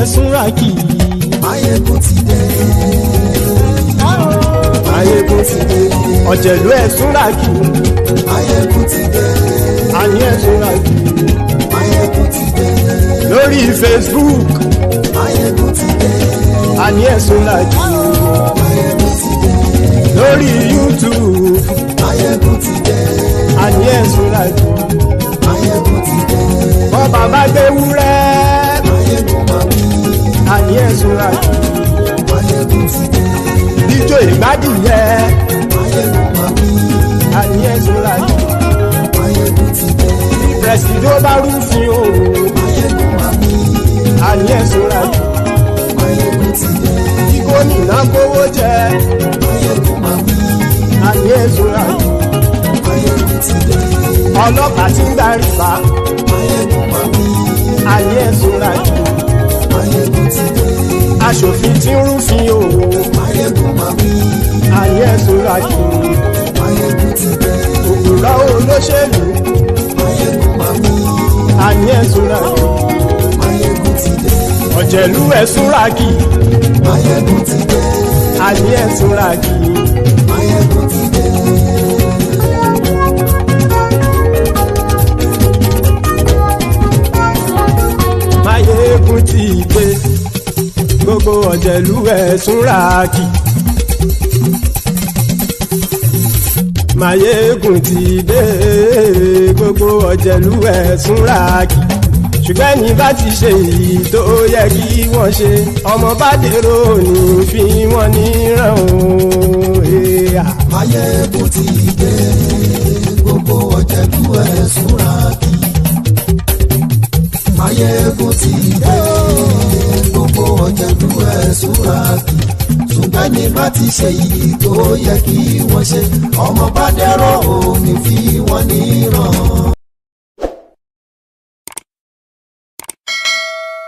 Súnrakì. Maiyegun ti dé. Maiyegun ti dé. Ọ̀jẹ̀lú ẹ̀ Súnrakì. Maiyegun ti dé. Àní ẹ̀ Súnrakì. Maiyegun ti dé. Lórí Facebook. Maiyegun ti dé. Àní ẹ̀ Súnrakì. Maiyegun ti dé. Lórí YouTube. Maiyegun ti dé. Àní ẹ̀ Súnrakì. Maiyegun ti dé. Bọ́ bàbá gbé wúrẹ́. Maiyegun máa wí. Àní ẹ̀ Súnrakì. Maiyegun ti dé. Ijó ìgbádìyẹ. Maiyegun máa wí. Àní ẹ̀ Súnrakì. Maiyegun ti dé. Prẹ̀sìdó bá rúfin o. Maiyegun máa wí. Àní ẹ̀ Súnrakì. Maiyegun ti dé. Kí gómìnà kówó jẹ. Maiyegun máa wí. Àní ẹ̀ Súnrakì. Maiyegun ti dé. Ọlọ́pàá tí ń gba rìbá. Maiyegun máa wí. Àní ẹ̀ Súnrakì. Maiyegun ti dé. Aṣòfin tí ń rúfin o. Maiyegun máa wí. Àní ẹ̀ Súnrakì. Maiyegun ti dé. Òpùrọ́ olóṣèlú. Maiyegun máa wí. Àní ẹ̀ Súnrakì. Maiyegun ti dé. Ọ̀jẹ̀lú ẹ̀ Súnrakì. Maiyegun ti dé. Àní ẹ̀ Súnrakì. Maiyegun ti dé. Maiyegun ti dé. Gbogbo ọ̀jẹ̀lú ẹ̀ Súnrakì. Maiyegun ti dé. Gbogbo ọ̀jẹ̀lú ẹ̀ Súnrakì. Ṣùgbọ́n ní bá ti ṣe èyí tó yẹ kí wọ́n ṣe, ọmọ bá dèrò ní fi wọ́n níran o. Maiyegun ti dé. Gbogbo ọ̀jẹ̀lú ẹ̀ Súnrakì. Maiyegun ti dé. Gbogbo ọ̀jẹ̀lú ẹ̀ Súnrakì. Ṣùgbọ́n ní bá ti ṣe èyí tó yẹ kí wọ́n ṣe, ọmọ bá dèrò ní fi wọ́n níran.